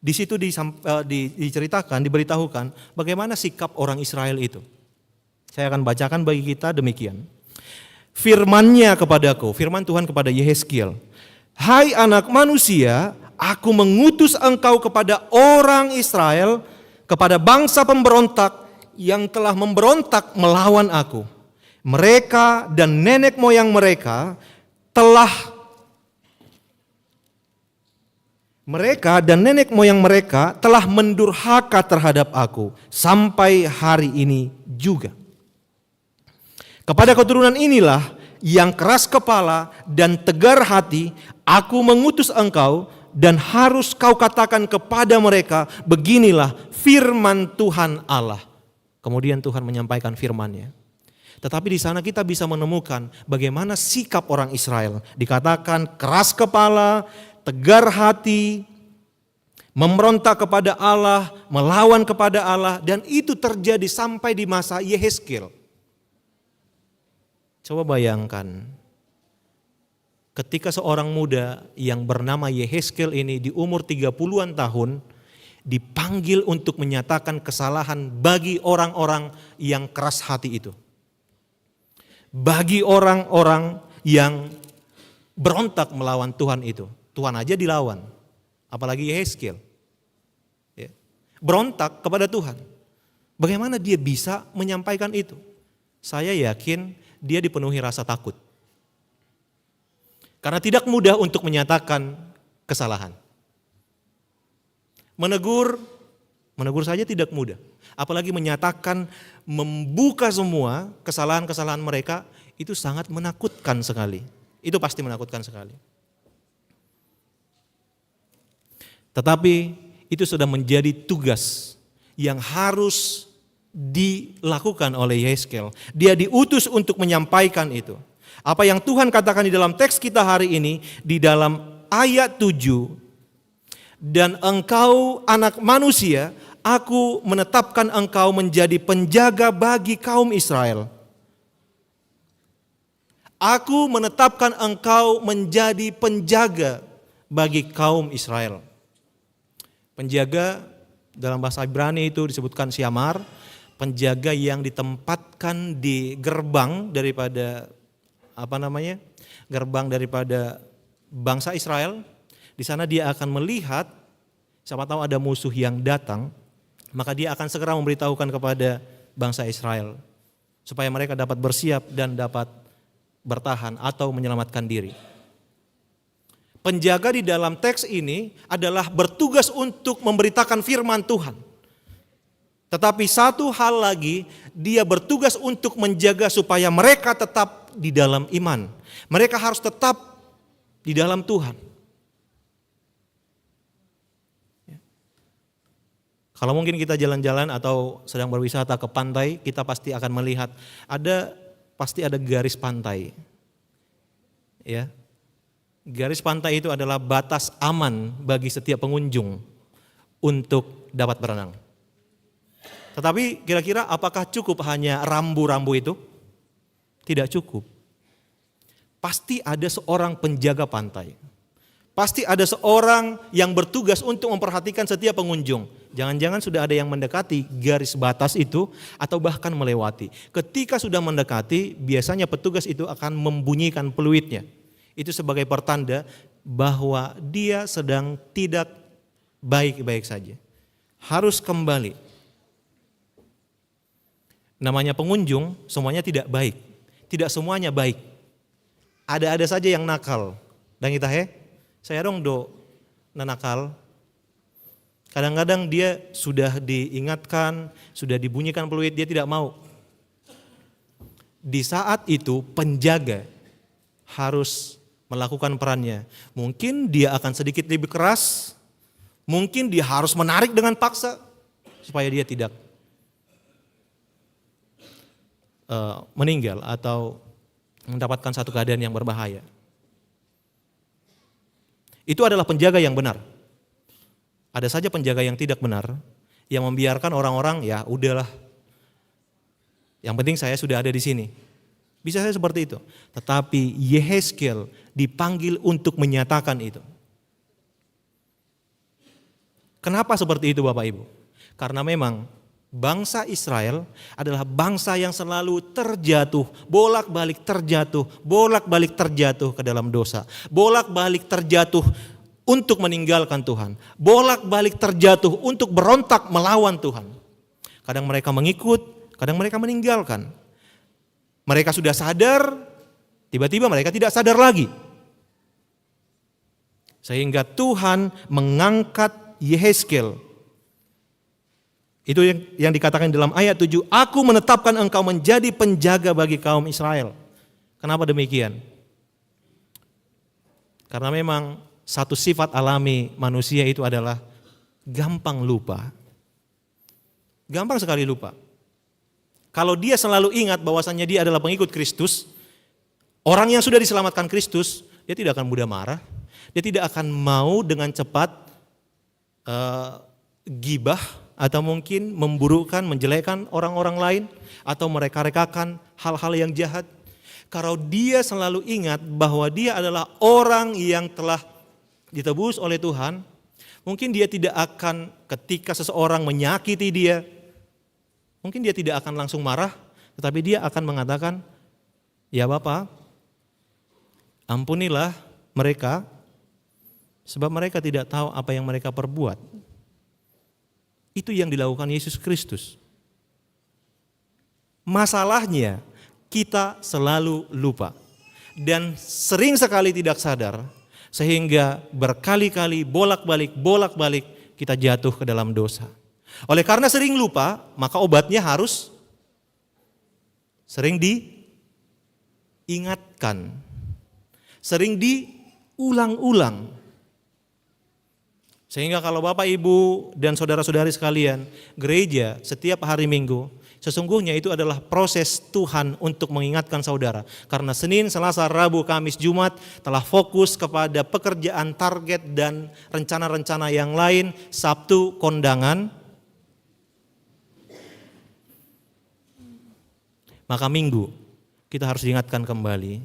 di situ diceritakan, diberitahukan bagaimana sikap orang Israel itu. Saya akan bacakan bagi kita demikian. Firman-Nya kepadaku, firman Tuhan kepada Yehezkiel. Hai anak manusia, aku mengutus engkau kepada orang Israel, kepada bangsa pemberontak yang telah memberontak melawan aku. Mereka dan nenek moyang mereka telah mendurhaka terhadap aku sampai hari ini juga. Kepada keturunan inilah yang keras kepala dan tegar hati, aku mengutus engkau, dan harus kau katakan kepada mereka, beginilah firman Tuhan Allah. Kemudian Tuhan menyampaikan firman-Nya. Tetapi di sana kita bisa menemukan bagaimana sikap orang Israel. Dikatakan keras kepala, tegar hati, memberontak kepada Allah, melawan kepada Allah, dan itu terjadi sampai di masa Yehezkiel. Coba bayangkan, ketika seorang muda yang bernama Yehezkiel ini di umur 30-an tahun dipanggil untuk menyatakan kesalahan bagi orang-orang yang keras hati itu. Bagi orang-orang yang berontak melawan Tuhan itu. Tuhan aja dilawan, apalagi Yehezkiel. Ya. Berontak kepada Tuhan. Bagaimana dia bisa menyampaikan itu? Saya yakin dia dipenuhi rasa takut. Karena tidak mudah untuk menyatakan kesalahan. Menegur saja tidak mudah. Apalagi menyatakan, membuka semua kesalahan-kesalahan mereka, itu sangat menakutkan sekali. Itu pasti menakutkan sekali. Tetapi itu sudah menjadi tugas yang harus dilakukan oleh Yehezkiel. Dia diutus untuk menyampaikan itu. Apa yang Tuhan katakan di dalam teks kita hari ini, di dalam ayat 7, dan engkau anak manusia, aku menetapkan engkau menjadi penjaga bagi kaum Israel. Aku menetapkan engkau menjadi penjaga bagi kaum Israel. Penjaga dalam bahasa Ibrani itu disebutkan syamar, penjaga yang ditempatkan di gerbang daripada gerbang daripada bangsa Israel. Di sana dia akan melihat, siapa tahu ada musuh yang datang, maka dia akan segera memberitahukan kepada bangsa Israel supaya mereka dapat bersiap dan dapat bertahan atau menyelamatkan diri. Penjaga di dalam teks ini adalah bertugas untuk memberitakan firman Tuhan. Tetapi satu hal lagi, dia bertugas untuk menjaga supaya mereka tetap di dalam iman. Mereka harus tetap di dalam Tuhan. Kalau mungkin kita jalan-jalan atau sedang berwisata ke pantai, kita pasti akan melihat pasti ada garis pantai. Ya. Garis pantai itu adalah batas aman bagi setiap pengunjung untuk dapat berenang. Tetapi kira-kira apakah cukup hanya rambu-rambu itu? Tidak cukup. Pasti ada seorang penjaga pantai. Pasti ada seorang yang bertugas untuk memperhatikan setiap pengunjung. Jangan-jangan sudah ada yang mendekati garis batas itu atau bahkan melewati. Ketika sudah mendekati, biasanya petugas itu akan membunyikan peluitnya. Itu sebagai pertanda bahwa dia sedang tidak baik-baik saja. Harus kembali. Namanya pengunjung, semuanya tidak baik. Tidak semuanya baik. Ada saja yang nakal. Dan kita saya dong nakal. Kadang-kadang dia sudah diingatkan, sudah dibunyikan peluit, dia tidak mau. Di saat itu penjaga harus melakukan perannya. Mungkin dia akan sedikit lebih keras, mungkin dia harus menarik dengan paksa supaya dia tidak meninggal atau mendapatkan satu keadaan yang berbahaya. Itu adalah penjaga yang benar. Ada saja penjaga yang tidak benar, yang membiarkan orang-orang, ya udahlah, yang penting saya sudah ada di sini. Bisa saya seperti itu. Tetapi Yehezkiel dipanggil untuk menyatakan itu. Kenapa seperti itu Bapak Ibu? Karena memang Bangsa Israel adalah bangsa yang selalu terjatuh, bolak-balik terjatuh ke dalam dosa, bolak-balik terjatuh untuk meninggalkan Tuhan, bolak-balik terjatuh untuk berontak melawan Tuhan. Kadang mereka mengikut, kadang mereka meninggalkan. Mereka sudah sadar, tiba-tiba mereka tidak sadar lagi. Sehingga Tuhan mengangkat Yehezkel. Itu yang dikatakan dalam ayat 7, aku menetapkan engkau menjadi penjaga bagi kaum Israel. Kenapa demikian? Karena memang satu sifat alami manusia itu adalah gampang lupa. Gampang sekali lupa. Kalau dia selalu ingat bahwasannya dia adalah pengikut Kristus, orang yang sudah diselamatkan Kristus, dia tidak akan mudah marah. Dia tidak akan mau dengan cepat gibah, atau mungkin memburukkan, menjelekkan orang-orang lain, atau mereka-rekakan hal-hal yang jahat. Kalau dia selalu ingat bahwa dia adalah orang yang telah ditebus oleh Tuhan, mungkin dia tidak akan, ketika seseorang menyakiti dia, mungkin dia tidak akan langsung marah, tetapi dia akan mengatakan, ya Bapa, ampunilah mereka, sebab mereka tidak tahu apa yang mereka perbuat. Itu yang dilakukan Yesus Kristus. Masalahnya kita selalu lupa dan sering sekali tidak sadar, sehingga berkali-kali bolak-balik kita jatuh ke dalam dosa. Oleh karena sering lupa, maka obatnya harus sering diingatkan, sering diulang-ulang. Sehingga kalau Bapak, Ibu, dan saudara-saudari sekalian, gereja setiap hari Minggu, sesungguhnya itu adalah proses Tuhan untuk mengingatkan saudara. Karena Senin, Selasa, Rabu, Kamis, Jumat telah fokus kepada pekerjaan, target, dan rencana-rencana yang lain. Sabtu, kondangan. Maka Minggu, kita harus diingatkan kembali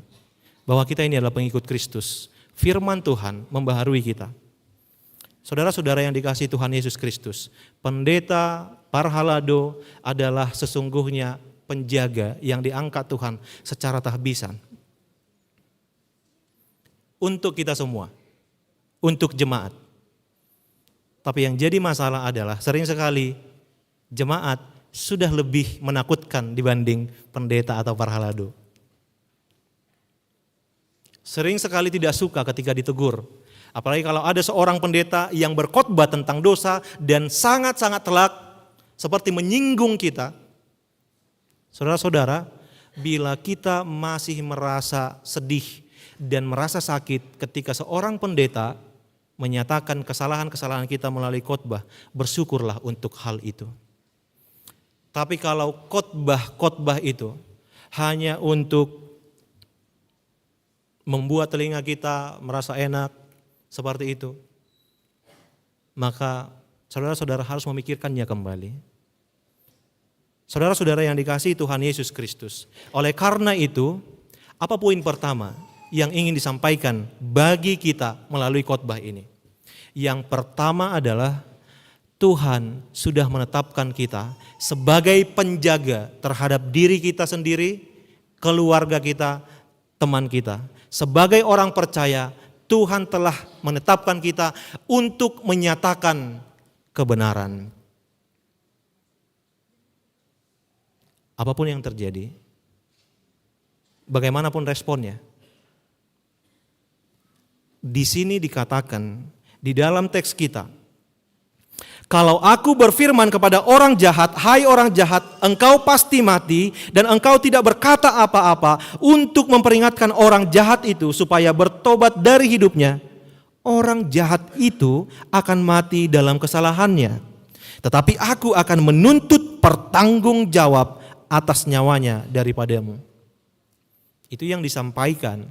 bahwa kita ini adalah pengikut Kristus. Firman Tuhan membaharui kita. Saudara-saudara yang dikasihi Tuhan Yesus Kristus, pendeta Parhalado adalah sesungguhnya penjaga yang diangkat Tuhan secara tahbisan. Untuk kita semua, untuk jemaat. Tapi yang jadi masalah adalah sering sekali jemaat sudah lebih menakutkan dibanding pendeta atau Parhalado. Sering sekali tidak suka ketika ditegur. Apalagi kalau ada seorang pendeta yang berkhotbah tentang dosa dan sangat-sangat telak seperti menyinggung kita. Saudara-saudara, bila kita masih merasa sedih dan merasa sakit ketika seorang pendeta menyatakan kesalahan-kesalahan kita melalui khotbah, bersyukurlah untuk hal itu. Tapi kalau khotbah itu hanya untuk membuat telinga kita merasa enak, seperti itu, maka saudara-saudara harus memikirkannya kembali. Saudara-saudara yang dikasihi Tuhan Yesus Kristus, oleh karena itu, apa poin pertama yang ingin disampaikan bagi kita melalui khotbah ini? Yang pertama adalah Tuhan sudah menetapkan kita sebagai penjaga terhadap diri kita sendiri, keluarga kita, teman kita. Sebagai orang percaya, Tuhan telah menetapkan kita untuk menyatakan kebenaran. Apapun yang terjadi, bagaimanapun responnya. Di sini dikatakan, di dalam teks kita, kalau aku berfirman kepada orang jahat, hai orang jahat, engkau pasti mati, dan engkau tidak berkata apa-apa untuk memperingatkan orang jahat itu supaya bertobat dari hidupnya, orang jahat itu akan mati dalam kesalahannya. Tetapi aku akan menuntut pertanggungjawab atas nyawanya daripadamu. Itu yang disampaikan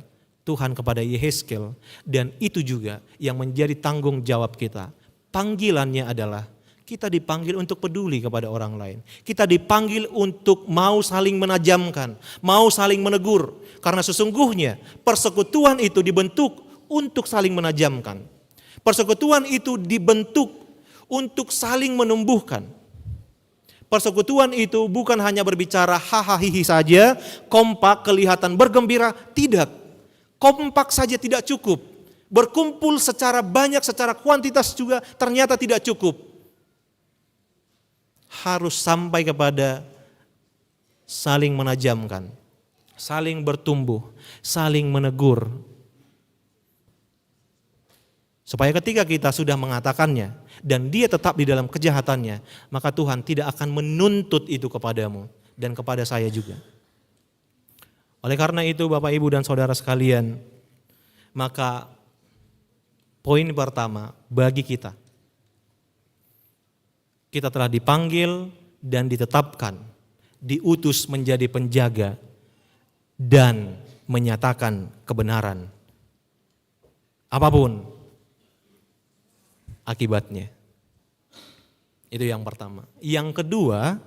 Tuhan kepada Yehezkel, dan itu juga yang menjadi tanggung jawab kita. Panggilannya adalah kita dipanggil untuk peduli kepada orang lain. Kita dipanggil untuk mau saling menajamkan, mau saling menegur. Karena sesungguhnya persekutuan itu dibentuk untuk saling menajamkan. Persekutuan itu dibentuk untuk saling menumbuhkan. Persekutuan itu bukan hanya berbicara hahaha hihi saja, kompak, kelihatan bergembira, tidak. Kompak saja tidak cukup. Berkumpul secara banyak, secara kuantitas juga ternyata tidak cukup. Harus sampai kepada saling menajamkan, saling bertumbuh, saling menegur. Supaya ketika kita sudah mengatakannya dan dia tetap di dalam kejahatannya, maka Tuhan tidak akan menuntut itu kepadamu dan kepada saya juga. Oleh karena itu Bapak Ibu dan Saudara sekalian, maka poin pertama bagi kita telah dipanggil dan ditetapkan, diutus menjadi penjaga dan menyatakan kebenaran. Apapun akibatnya. Itu yang pertama. Yang kedua,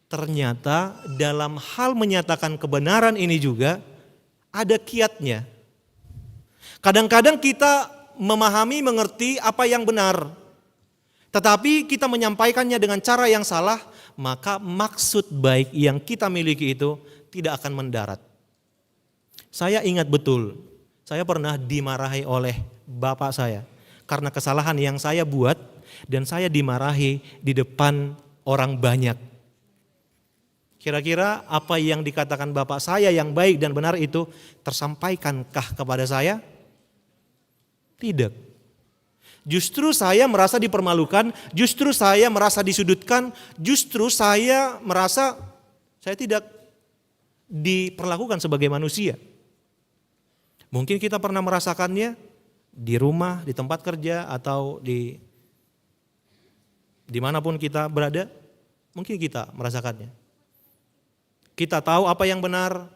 ternyata dalam hal menyatakan kebenaran ini juga ada kiatnya. Kadang-kadang kita memahami, mengerti apa yang benar, tetapi kita menyampaikannya dengan cara yang salah, maka maksud baik yang kita miliki itu tidak akan mendarat. Saya ingat betul, saya pernah dimarahi oleh bapak saya karena kesalahan yang saya buat, dan saya dimarahi di depan orang banyak. Kira-kira apa yang dikatakan bapak saya yang baik dan benar itu tersampaikankah kepada saya? Tidak. Justru saya merasa dipermalukan, justru saya merasa disudutkan, justru saya merasa saya tidak diperlakukan sebagai manusia. Mungkin kita pernah merasakannya di rumah, di tempat kerja, atau dimanapun kita berada, mungkin kita merasakannya. Kita tahu apa yang benar,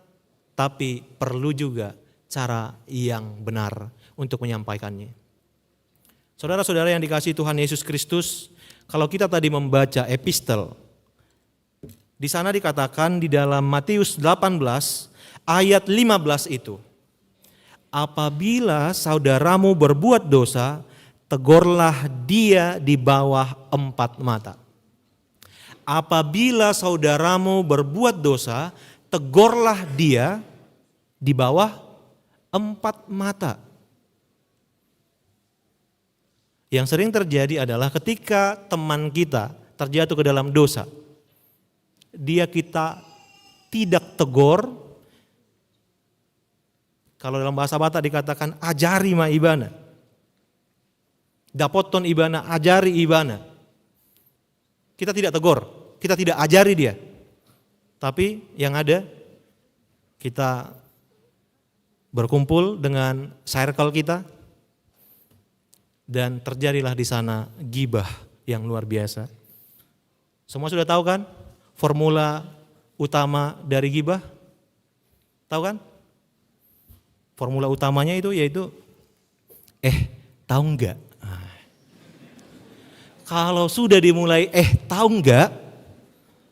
tapi perlu juga cara yang benar untuk menyampaikannya. Saudara-saudara yang dikasihi Tuhan Yesus Kristus, kalau kita tadi membaca epistel, di sana dikatakan di dalam Matius 18 ayat 15 itu, apabila saudaramu berbuat dosa, tegurlah dia di bawah 4 mata. Apabila saudaramu berbuat dosa, tegurlah dia di bawah 4 mata. Yang sering terjadi adalah ketika teman kita terjatuh ke dalam dosa, kita tidak tegur. Kalau dalam bahasa Batak dikatakan ajari ma ibana, dapoton ibana, ajari ibana. Kita tidak tegur, kita tidak ajari dia. Tapi yang ada kita berkumpul dengan circle kita dan terjadilah di sana gibah yang luar biasa. Semua sudah tahu kan formula utama dari gibah? Tahu kan? Formula utamanya itu yaitu tahu enggak? Kalau sudah dimulai tahu enggak?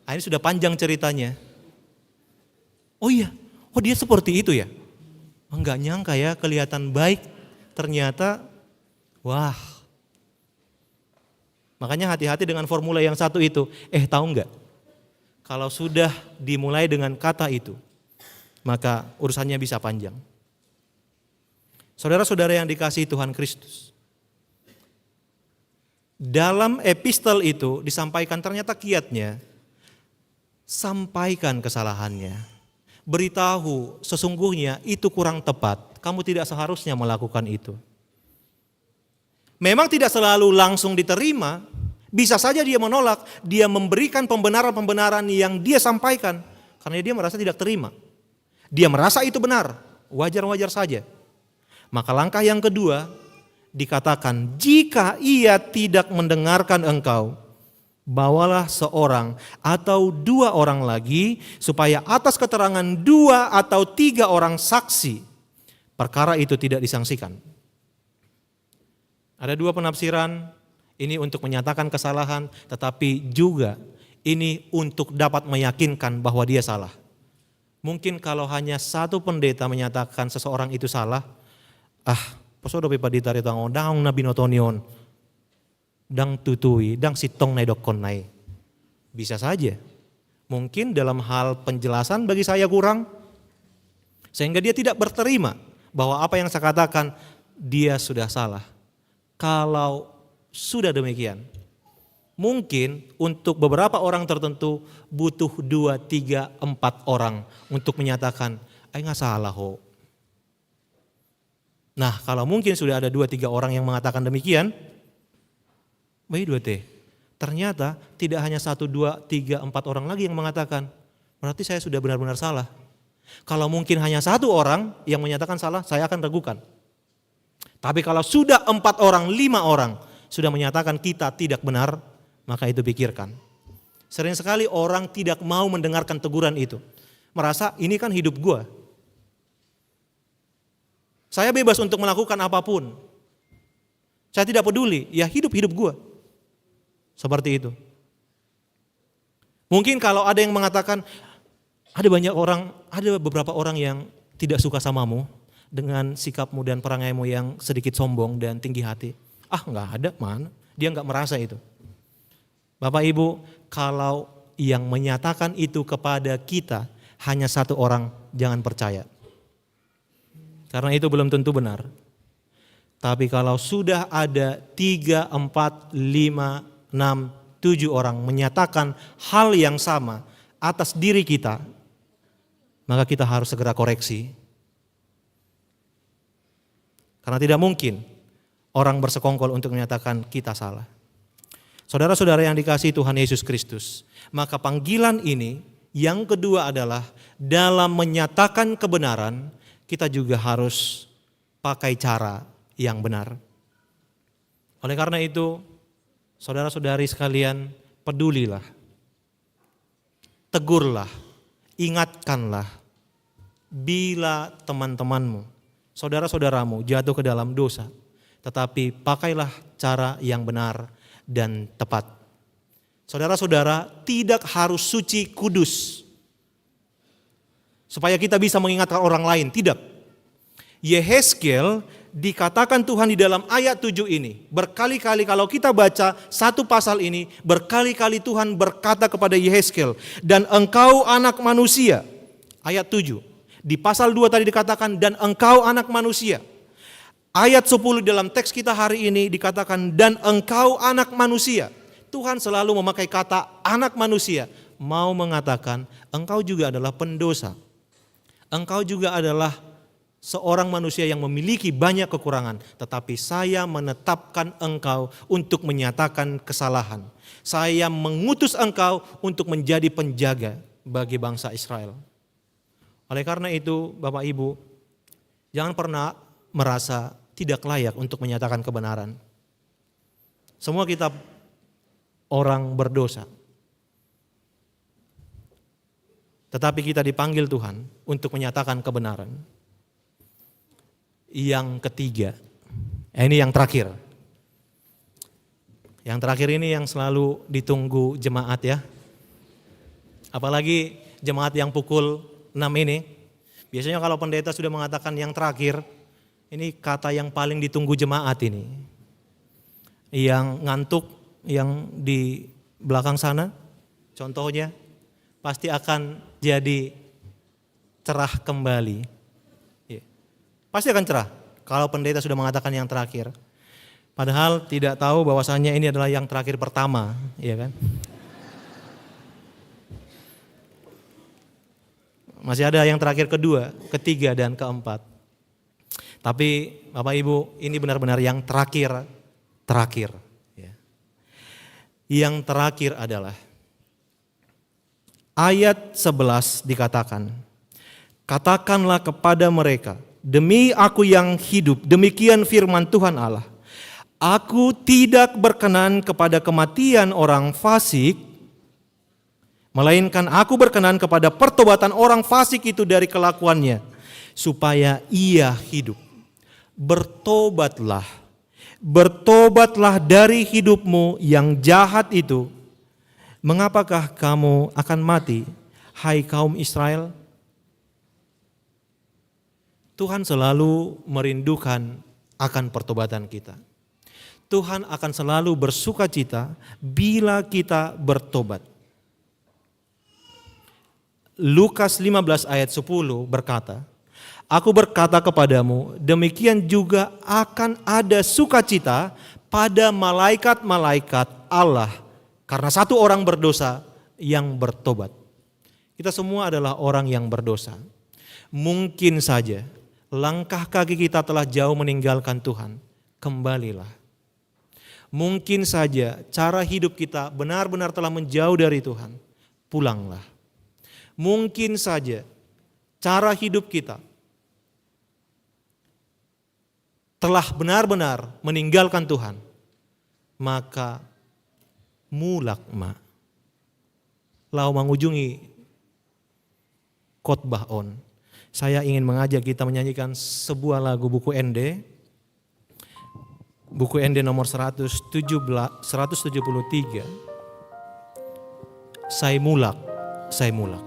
Ini sudah panjang ceritanya. Oh iya, dia seperti itu ya? Enggak nyangka ya, kelihatan baik, ternyata wah. Makanya hati-hati dengan formula yang satu itu, tahu enggak? Kalau sudah dimulai dengan kata itu, maka urusannya bisa panjang. Saudara-saudara yang dikasihi Tuhan Kristus, dalam epistel itu disampaikan ternyata kiatnya, sampaikan kesalahannya, beritahu sesungguhnya itu kurang tepat, kamu tidak seharusnya melakukan itu. Memang tidak selalu langsung diterima, bisa saja dia menolak, dia memberikan pembenaran-pembenaran yang dia sampaikan, karena dia merasa tidak terima. Dia merasa itu benar, wajar-wajar saja. Maka langkah yang kedua dikatakan, jika ia tidak mendengarkan engkau, bawalah seorang atau 2 orang lagi, supaya atas keterangan 2 atau 3 orang saksi, perkara itu tidak disangsikan. Ada 2 penafsiran, ini untuk menyatakan kesalahan, tetapi juga ini untuk dapat meyakinkan bahwa dia salah. Mungkin kalau hanya 1 pendeta menyatakan seseorang itu salah, pasodo pipa ditari tango daung na binotonion, dang tutui, dang sitong na idokon nai, Bisa saja. Mungkin dalam hal penjelasan bagi saya kurang, sehingga dia tidak berterima bahwa apa yang saya katakan dia sudah salah. Kalau sudah demikian, mungkin untuk beberapa orang tertentu butuh 2, 3, 4 orang untuk menyatakan, nggak salah ho. Nah kalau mungkin sudah ada 2, 3 orang yang mengatakan demikian, baik 2T. Ternyata tidak hanya 1, 2, 3, 4 orang lagi yang mengatakan, berarti saya sudah benar-benar salah. Kalau mungkin hanya 1 orang yang menyatakan salah, saya akan ragukan. Tapi kalau sudah 4 orang, 5 orang sudah menyatakan kita tidak benar, maka itu pikirkan. Sering sekali orang tidak mau mendengarkan teguran itu. Merasa ini kan hidup gua. Saya bebas untuk melakukan apapun. Saya tidak peduli, ya hidup gua. Seperti itu. Mungkin kalau ada yang mengatakan, ada beberapa orang yang tidak suka samamu dengan sikapmu dan perangaimu yang sedikit sombong dan tinggi hati. Nggak ada, mana? Dia nggak merasa itu. Bapak Ibu, kalau yang menyatakan itu kepada kita hanya 1 orang, jangan percaya. Karena itu belum tentu benar. Tapi kalau sudah ada 3, 4, 5, 6, 7 orang menyatakan hal yang sama atas diri kita, maka kita harus segera koreksi. Karena tidak mungkin orang bersekongkol untuk menyatakan kita salah. Saudara-saudara yang dikasihi Tuhan Yesus Kristus, maka panggilan ini yang kedua adalah dalam menyatakan kebenaran, kita juga harus pakai cara yang benar. Oleh karena itu, saudara-saudari sekalian, pedulilah, tegurlah, ingatkanlah bila teman-temanmu, saudara-saudaramu jatuh ke dalam dosa, tetapi pakailah cara yang benar dan tepat. Saudara-saudara, tidak harus suci kudus supaya kita bisa mengingatkan orang lain, tidak. Yehezkiel dikatakan Tuhan di dalam ayat 7 ini, berkali-kali kalau kita baca satu pasal ini, berkali-kali Tuhan berkata kepada Yehezkiel, dan engkau anak manusia, ayat 7. Di pasal 2 tadi dikatakan, dan engkau anak manusia. Ayat 10 dalam teks kita hari ini dikatakan, dan engkau anak manusia. Tuhan selalu memakai kata anak manusia, mau mengatakan engkau juga adalah pendosa. Engkau juga adalah seorang manusia yang memiliki banyak kekurangan, tetapi saya menetapkan engkau untuk menyatakan kesalahan. Saya mengutus engkau untuk menjadi penjaga bagi bangsa Israel. Oleh karena itu, Bapak Ibu, jangan pernah merasa tidak layak untuk menyatakan kebenaran. Semua kita orang berdosa. Tetapi kita dipanggil Tuhan untuk menyatakan kebenaran. Yang ketiga, ini yang terakhir. Yang terakhir ini yang selalu ditunggu jemaat ya. Apalagi jemaat yang pukul 6 ini. Biasanya kalau pendeta sudah mengatakan yang terakhir, ini kata yang paling ditunggu jemaat ini. Yang ngantuk, yang di belakang sana, contohnya, pasti akan jadi cerah kembali. Pasti akan cerah kalau pendeta sudah mengatakan yang terakhir. Padahal tidak tahu bahwasannya ini adalah yang terakhir pertama, ya kan? Masih ada yang terakhir kedua, ketiga, dan keempat. Tapi Bapak Ibu, ini benar-benar yang terakhir. Ya. Yang terakhir adalah ayat 11 dikatakan, katakanlah kepada mereka, demi aku yang hidup, demikian firman Tuhan Allah, aku tidak berkenan kepada kematian orang fasik, melainkan aku berkenan kepada pertobatan orang fasik itu dari kelakuannya, supaya ia hidup. Bertobatlah dari hidupmu yang jahat itu. Mengapakah kamu akan mati, hai kaum Israel? Tuhan selalu merindukan akan pertobatan kita. Tuhan akan selalu bersukacita bila kita bertobat. Lukas 15 ayat 10 berkata, Aku berkata kepadamu, demikian juga akan ada sukacita pada malaikat-malaikat Allah karena satu orang berdosa yang bertobat. Kita semua adalah orang yang berdosa. Mungkin saja langkah kaki kita telah jauh meninggalkan Tuhan. Kembalilah. Mungkin saja cara hidup kita benar-benar telah menjauh dari Tuhan. Pulanglah. Mungkin saja cara hidup kita telah benar-benar meninggalkan Tuhan. Maka mulak ma. Lau mengunjungi khotbah on. Saya ingin mengajak kita menyanyikan sebuah lagu buku ND. Buku ND nomor 173. Saya mulak, saya mulak.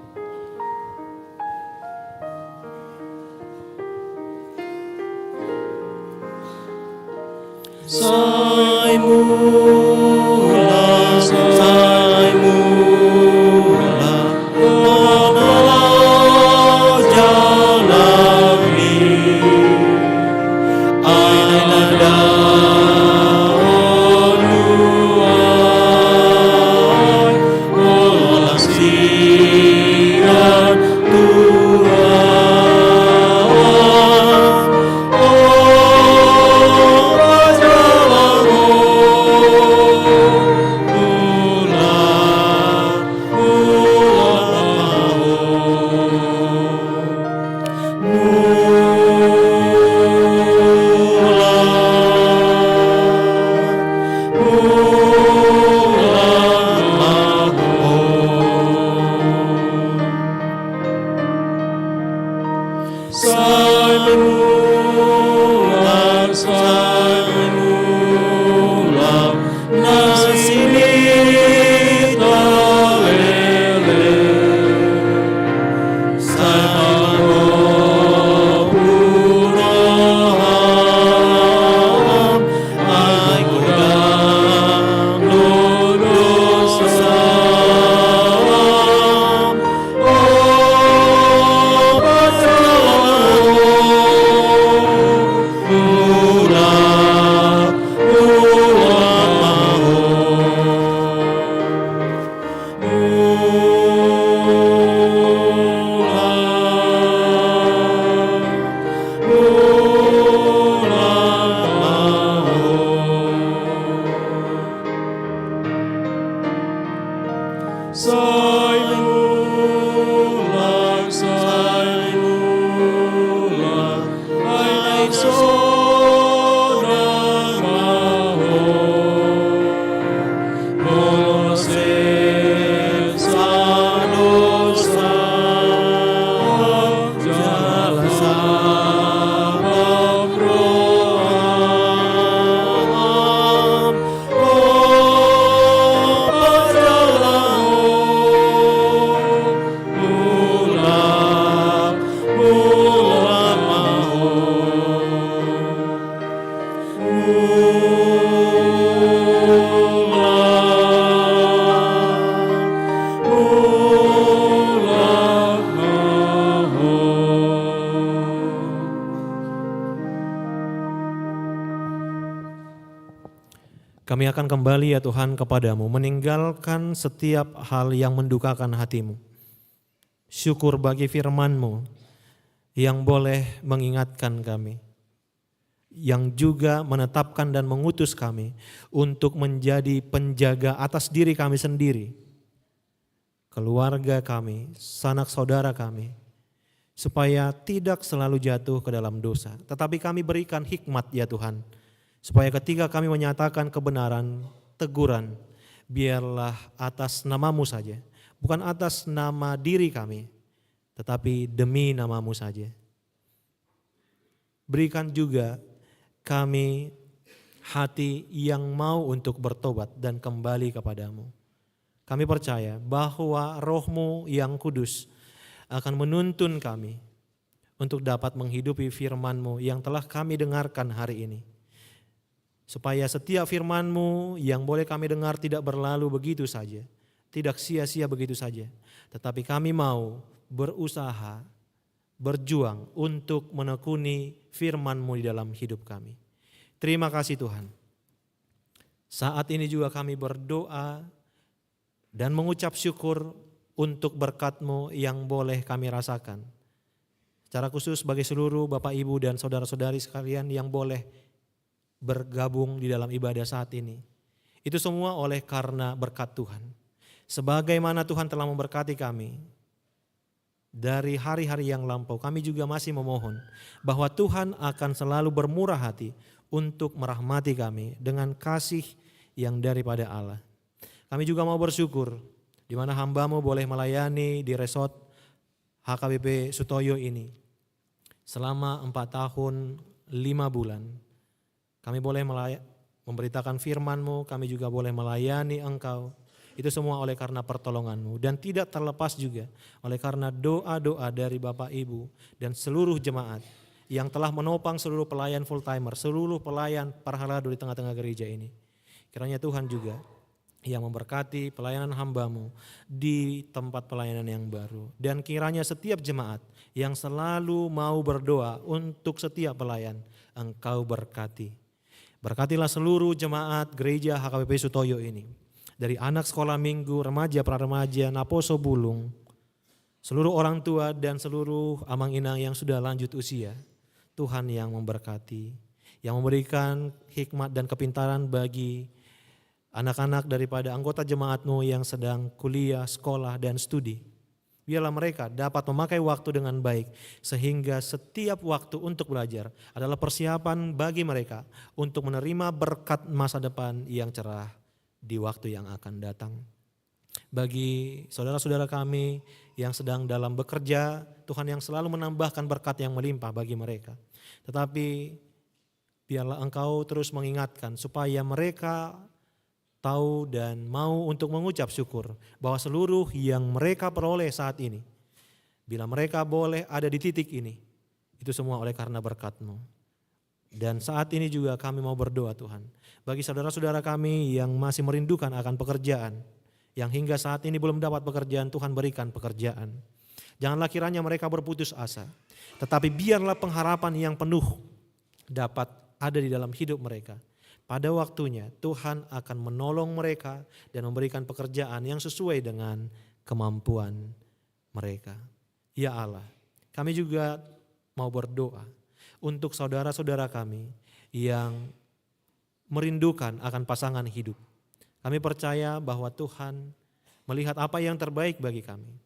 Saya mulak, saya mulak, menolong jalan ini. Ada Tuhan, mulak siang Tuhan. Kami akan kembali ya Tuhan kepadamu, meninggalkan setiap hal yang mendukakan hatimu. Syukur bagi firman-Mu yang boleh mengingatkan kami, yang juga menetapkan dan mengutus kami untuk menjadi penjaga atas diri kami sendiri, keluarga kami, sanak saudara kami, supaya tidak selalu jatuh ke dalam dosa. Tetapi kami berikan hikmat ya Tuhan, supaya ketika kami menyatakan kebenaran, teguran, biarlah atas nama-Mu saja, bukan atas nama diri kami, tetapi demi nama-Mu saja. Berikan juga kami hati yang mau untuk bertobat dan kembali kepadamu. Kami percaya bahwa Roh-Mu yang kudus akan menuntun kami untuk dapat menghidupi firman-Mu yang telah kami dengarkan hari ini. Supaya setiap firman-Mu yang boleh kami dengar tidak berlalu begitu saja, tidak sia-sia begitu saja. Tetapi kami mau berusaha, berjuang untuk menekuni firman-Mu di dalam hidup kami. Terima kasih Tuhan. Saat ini juga kami berdoa dan mengucap syukur untuk berkat-Mu yang boleh kami rasakan. Secara khusus bagi seluruh Bapak Ibu dan saudara-saudari sekalian yang boleh bergabung di dalam ibadah saat ini. Itu semua oleh karena berkat Tuhan. Sebagaimana Tuhan telah memberkati kami dari hari-hari yang lampau, kami juga masih memohon bahwa Tuhan akan selalu bermurah hati untuk merahmati kami dengan kasih yang daripada Allah. Kami juga mau bersyukur di mana hamba-Mu boleh melayani di resort HKBP Sutoyo ini selama 4 tahun 5 bulan. Kami boleh memberitakan firman-Mu, kami juga boleh melayani Engkau. Itu semua oleh karena pertolongan-Mu, dan tidak terlepas juga oleh karena doa-doa dari Bapak Ibu dan seluruh jemaat yang telah menopang seluruh pelayan full timer, seluruh pelayan parhaladu di tengah-tengah gereja ini. Kiranya Tuhan juga yang memberkati pelayanan hamba-Mu di tempat pelayanan yang baru. Dan kiranya setiap jemaat yang selalu mau berdoa untuk setiap pelayan, Engkau berkati. Berkatilah seluruh jemaat gereja HKBP Sutoyo ini. Dari anak sekolah minggu, remaja, praremaja, Naposo Bulung, seluruh orang tua dan seluruh amang inang yang sudah lanjut usia. Tuhan yang memberkati, yang memberikan hikmat dan kepintaran bagi anak-anak daripada anggota jemaat-Mu yang sedang kuliah, sekolah, dan studi. Biarlah mereka dapat memakai waktu dengan baik sehingga setiap waktu untuk belajar adalah persiapan bagi mereka untuk menerima berkat masa depan yang cerah di waktu yang akan datang. Bagi saudara-saudara kami yang sedang dalam bekerja, Tuhan yang selalu menambahkan berkat yang melimpah bagi mereka. Tetapi biarlah Engkau terus mengingatkan supaya mereka tahu dan mau untuk mengucap syukur bahwa seluruh yang mereka peroleh saat ini, bila mereka boleh ada di titik ini, itu semua oleh karena berkat-Mu. Dan saat ini juga kami mau berdoa Tuhan, bagi saudara-saudara kami yang masih merindukan akan pekerjaan, yang hingga saat ini belum dapat pekerjaan, Tuhan berikan pekerjaan. Janganlah kiranya mereka berputus asa, tetapi biarlah pengharapan yang penuh dapat ada di dalam hidup mereka. Pada waktunya Tuhan akan menolong mereka dan memberikan pekerjaan yang sesuai dengan kemampuan mereka. Ya Allah, kami juga mau berdoa untuk saudara-saudara kami yang merindukan akan pasangan hidup. Kami percaya bahwa Tuhan melihat apa yang terbaik bagi kami.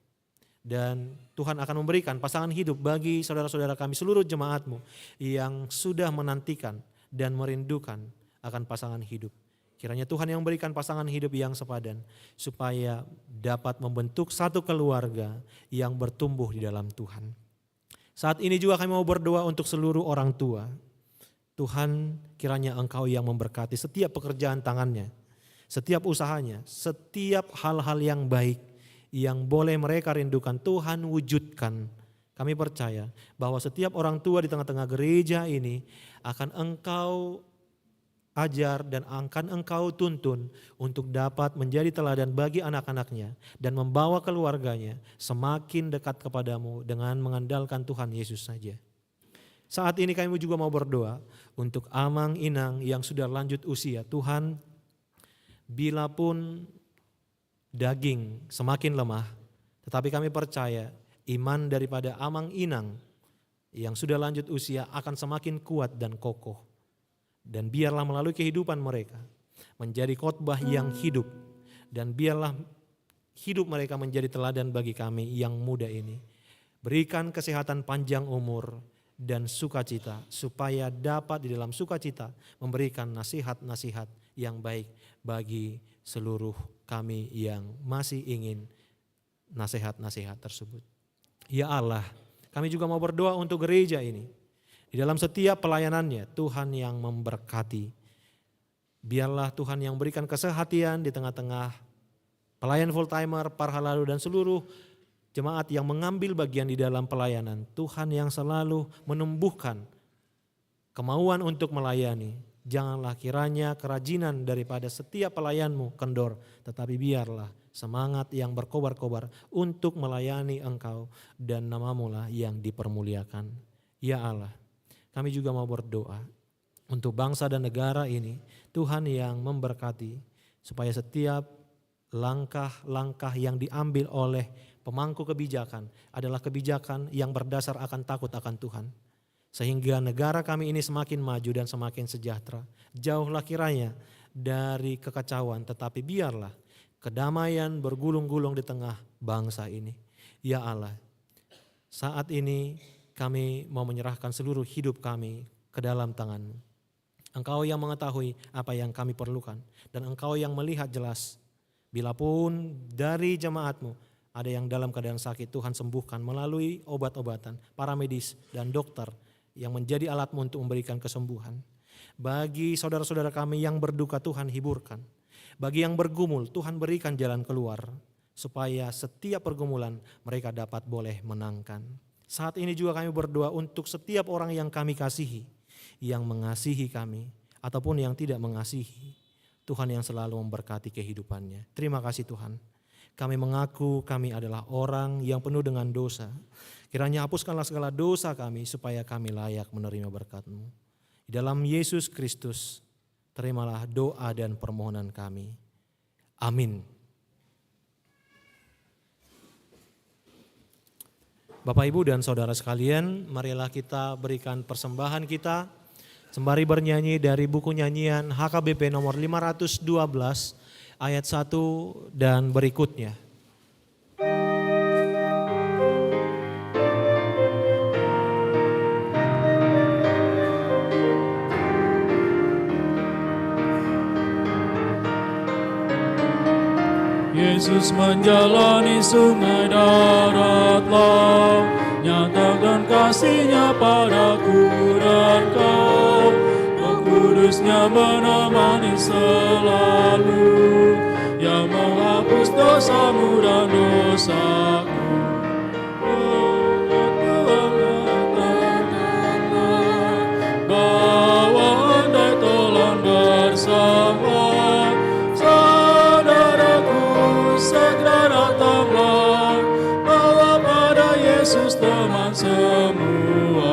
Dan Tuhan akan memberikan pasangan hidup bagi saudara-saudara kami, seluruh jemaat-Mu yang sudah menantikan dan merindukan akan pasangan hidup. Kiranya Tuhan yang memberikan pasangan hidup yang sepadan supaya dapat membentuk satu keluarga yang bertumbuh di dalam Tuhan. Saat ini juga kami mau berdoa untuk seluruh orang tua. Tuhan, kiranya Engkau yang memberkati setiap pekerjaan tangannya, setiap usahanya, setiap hal-hal yang baik yang boleh mereka rindukan, Tuhan wujudkan. Kami percaya bahwa setiap orang tua di tengah-tengah gereja ini akan Engkau ajar dan akan Engkau tuntun untuk dapat menjadi teladan bagi anak-anaknya dan membawa keluarganya semakin dekat kepadamu dengan mengandalkan Tuhan Yesus saja. Saat ini kami juga mau berdoa untuk amang inang yang sudah lanjut usia. Tuhan, bila pun daging semakin lemah, tetapi kami percaya iman daripada amang inang yang sudah lanjut usia akan semakin kuat dan kokoh. Dan biarlah melalui kehidupan mereka menjadi khotbah yang hidup. Dan biarlah hidup mereka menjadi teladan bagi kami yang muda ini. Berikan kesehatan panjang umur dan sukacita supaya dapat di dalam sukacita memberikan nasihat-nasihat yang baik bagi seluruh kami yang masih ingin nasihat-nasihat tersebut. Ya Allah, kami juga mau berdoa untuk gereja ini. Di dalam setiap pelayanannya Tuhan yang memberkati. Biarlah Tuhan yang berikan kesehatan di tengah-tengah pelayan full timer, parhaladu dan seluruh jemaat yang mengambil bagian di dalam pelayanan. Tuhan yang selalu menumbuhkan kemauan untuk melayani. Janganlah kiranya kerajinan daripada setiap pelayanmu kendor, tetapi biarlah semangat yang berkobar-kobar untuk melayani Engkau dan namamu lah yang dipermuliakan. Ya Allah, kami juga mau berdoa untuk bangsa dan negara ini, Tuhan yang memberkati supaya setiap langkah-langkah yang diambil oleh pemangku kebijakan adalah kebijakan yang berdasar akan takut akan Tuhan. Sehingga negara kami ini semakin maju dan semakin sejahtera. Jauhlah kiranya dari kekacauan, tetapi biarlah kedamaian bergulung-gulung di tengah bangsa ini. Ya Allah, saat ini kami mau menyerahkan seluruh hidup kami ke dalam tangan-Mu. Engkau yang mengetahui apa yang kami perlukan dan Engkau yang melihat jelas. Bilapun dari jemaat-Mu ada yang dalam keadaan sakit, Tuhan sembuhkan melalui obat-obatan, para medis dan dokter yang menjadi alat-Mu untuk memberikan kesembuhan. Bagi saudara-saudara kami yang berduka, Tuhan hiburkan. Bagi yang bergumul, Tuhan berikan jalan keluar supaya setiap pergumulan mereka dapat boleh menangkan. Saat ini juga kami berdoa untuk setiap orang yang kami kasihi, yang mengasihi kami ataupun yang tidak mengasihi. Tuhan yang selalu memberkati kehidupannya. Terima kasih Tuhan. Kami mengaku kami adalah orang yang penuh dengan dosa. Kiranya hapuskanlah segala dosa kami supaya kami layak menerima berkat-Mu. Di dalam Yesus Kristus, terimalah doa dan permohonan kami. Amin. Bapak, Ibu, dan saudara sekalian, marilah kita berikan persembahan kita sembari bernyanyi dari buku nyanyian HKBP nomor 512 ayat 1 dan berikutnya. Yesus menjalani sungai darat laut, nyatakan kasih-Nya padaku dan kau. Roh Kudus-Nya menemani selalu, yang menghapus dosamu dan dosaku. Bawa andai tolan bersama, segera datanglah, bawa pada Yesus teman semua.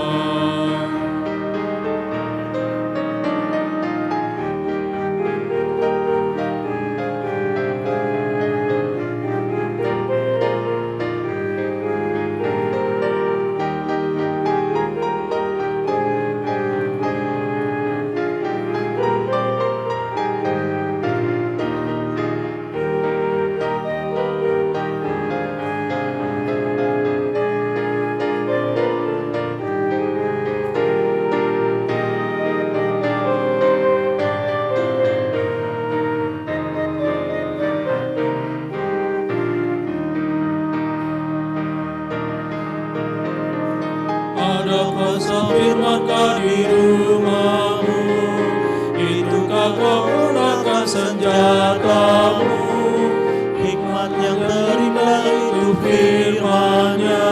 Firman-Kah di rumahmu, itukah kau gunakan senjatamu? Hikmat yang terindah itu firman-Nya,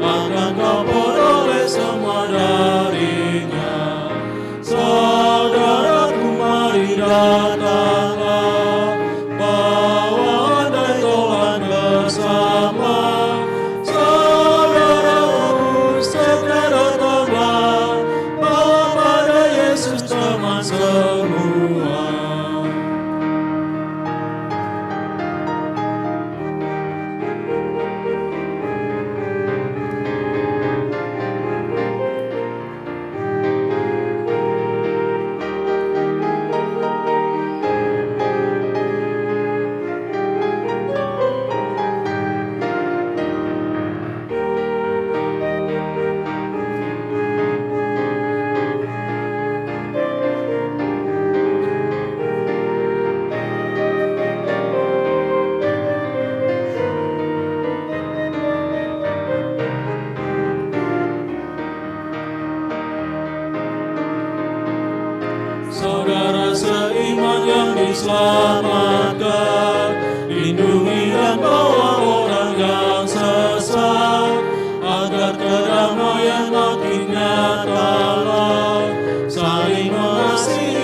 akan kau peroleh semua darinya. Saudaraku, mari datanglah, bawa andai tolan bersama. Semua. Saudara seiman yang diselamatkan, lindungi dan bawa orang yang sesat, agar kedamaian makin nyata, saling mengasihi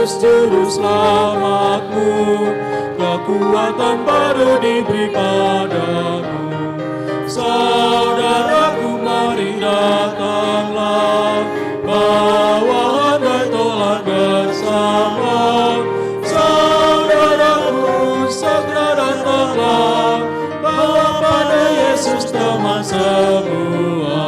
Yesus Juru Selamatmu, kekuatan baru diberi padamu. Saudaraku, mari datanglah, bawa handai tolan bersama. Saudaraku, segera datanglah, bawa pada Yesus teman semua.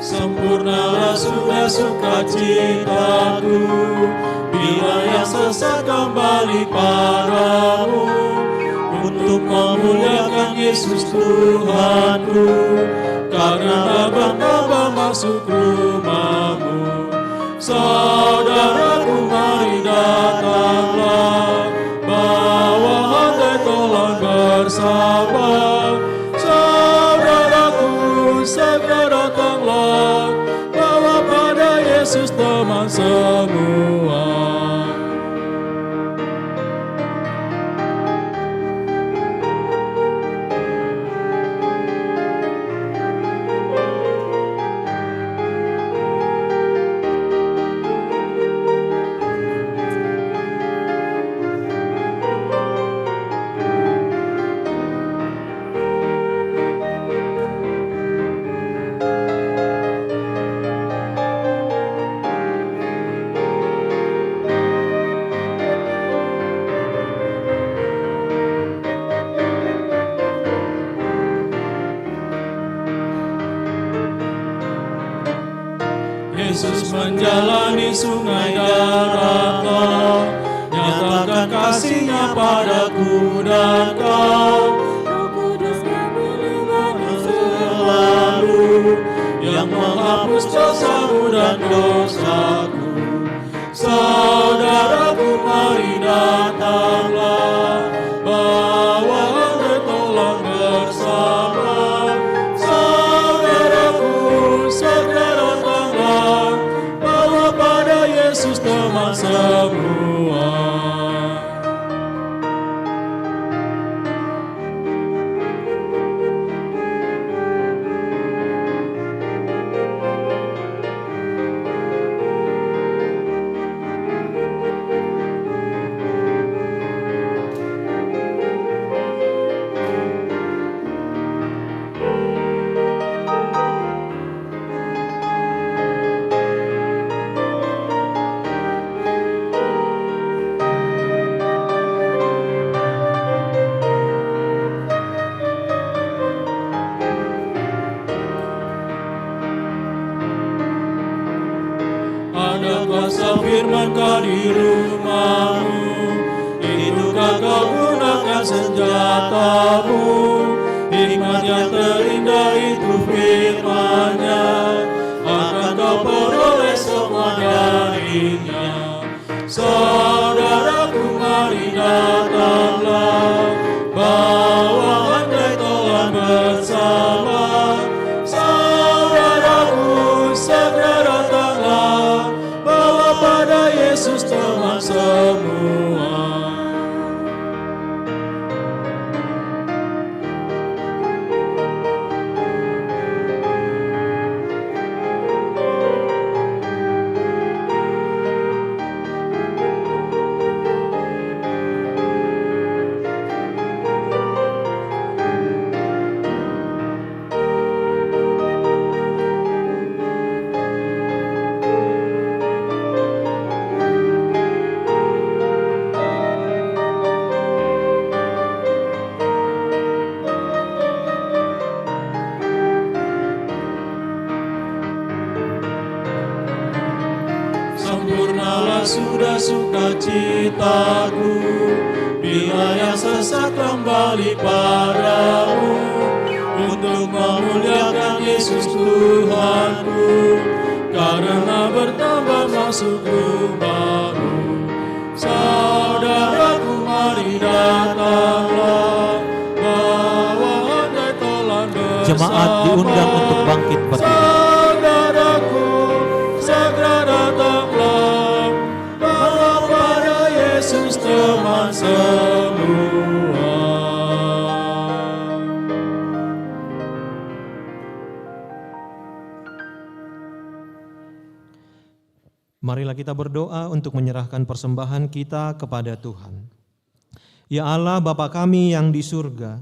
Sempurnalah sudah sukacitaku, bila yang sesat kembali padamu, untuk memuliakan Yesus Tuhanku, karena bangga masuk rumahmu. Saudaraku, mari datanglah, bawa handai tolan bersama. Saudaraku, segera datanglah, bawa pada Yesus teman semua. Yesus menjalani sungai daratan, nyatakan kasih-Nya padaku dan kau. Roh Kudus yang menemani selalu, yang menghapus dosamu dan dosaku. Saudaraku, mari datanglah, bawa handai tolan bersama. Saudaraku, segera datanglah, bawa pada Yesus teman semua. Ada kuasa firman-Kau di rumahmu, itukah kau gunakan senjatamu? Hikmat yang terindah itu firman-Nya, akan kau peroleh semua darinya. Saudaraku, mari datanglah, bawa handai tolan bersama. Saudaraku, segera datanglah, bawa pada Yesus teman semua. Sempurnalah sudah sukacitaku, bila yang sesat kembali padamu, untuk memuliakan Yesus Tuhanku, karena bertambah masukku baru. Saudaraku, mari datanglah, bawa handai tolan bersama. Jemaat diundang untuk bangkit berdiri. Saudaraku, segera datanglah, bawa pada Yesus teman semua. Marilah kita berdoa untuk menyerahkan persembahan kita kepada Tuhan. Ya Allah, Bapa kami yang di surga,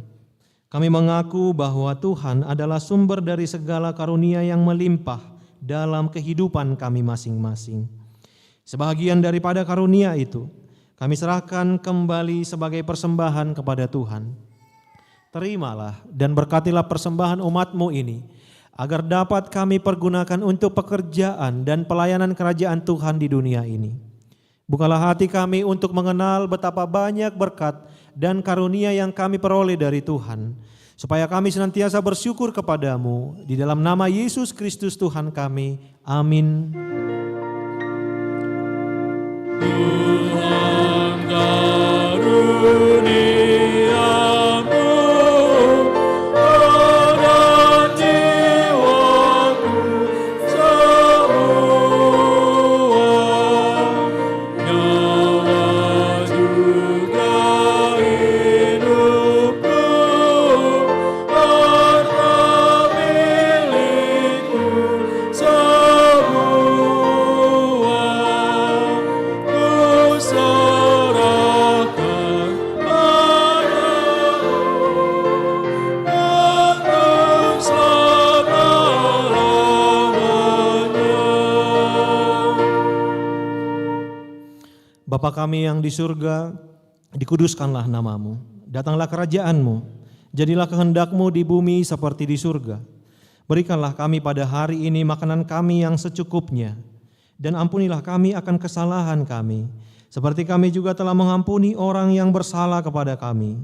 kami mengaku bahwa Tuhan adalah sumber dari segala karunia yang melimpah dalam kehidupan kami masing-masing. Sebahagian daripada karunia itu, kami serahkan kembali sebagai persembahan kepada Tuhan. Terimalah dan berkatilah persembahan umat-Mu ini, agar dapat kami pergunakan untuk pekerjaan dan pelayanan kerajaan Tuhan di dunia ini. Bukalah hati kami untuk mengenal betapa banyak berkat dan karunia yang kami peroleh dari Tuhan, supaya kami senantiasa bersyukur kepadamu. Di dalam nama Yesus Kristus Tuhan kami. Amin. Tuhan karuniamu pada jiwaku semua, nyawa juga hidupku, harta milikku semua. Bapa kami yang di surga, dikuduskanlah namamu, datanglah kerajaanmu, jadilah kehendakmu di bumi seperti di surga. Berikanlah kami pada hari ini makanan kami yang secukupnya, dan ampunilah kami akan kesalahan kami, seperti kami juga telah mengampuni orang yang bersalah kepada kami.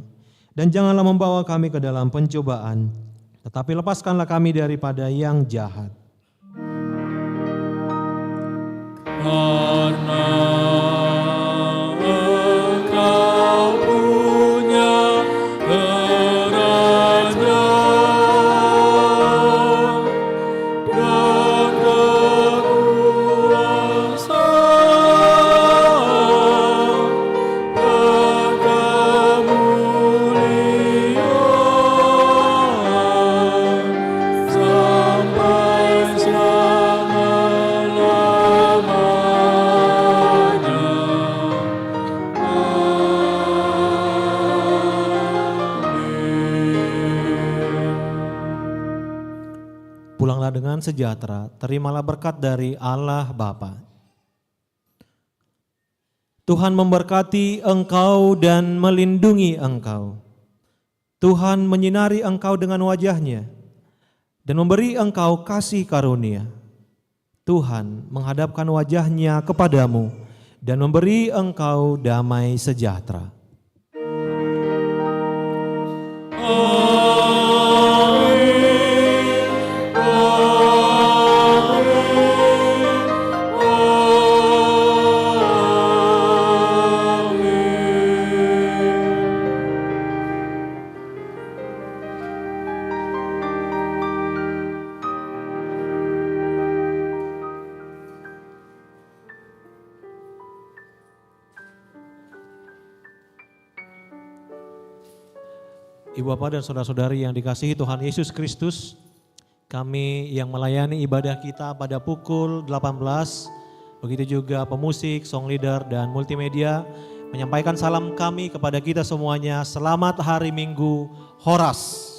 Dan janganlah membawa kami ke dalam pencobaan, tetapi lepaskanlah kami daripada yang jahat. Karena Engkau punya kerajaan dan kekuasaan dan kemuliaan sampai selama-lamanya. Pulanglah dengan sejahtera, terimalah berkat dari Allah Bapa. Tuhan memberkati engkau dan melindungi engkau. Tuhan menyinari engkau dengan wajah-Nya dan memberi engkau kasih karunia. Tuhan menghadapkan wajah-Nya kepadamu dan memberi engkau damai sejahtera. Ibu Bapak dan saudara-saudari yang dikasihi Tuhan Yesus Kristus, kami yang melayani ibadah kita pada pukul 18, begitu juga pemusik, song leader, dan multimedia, menyampaikan salam kami kepada kita semuanya. Selamat hari Minggu Horas.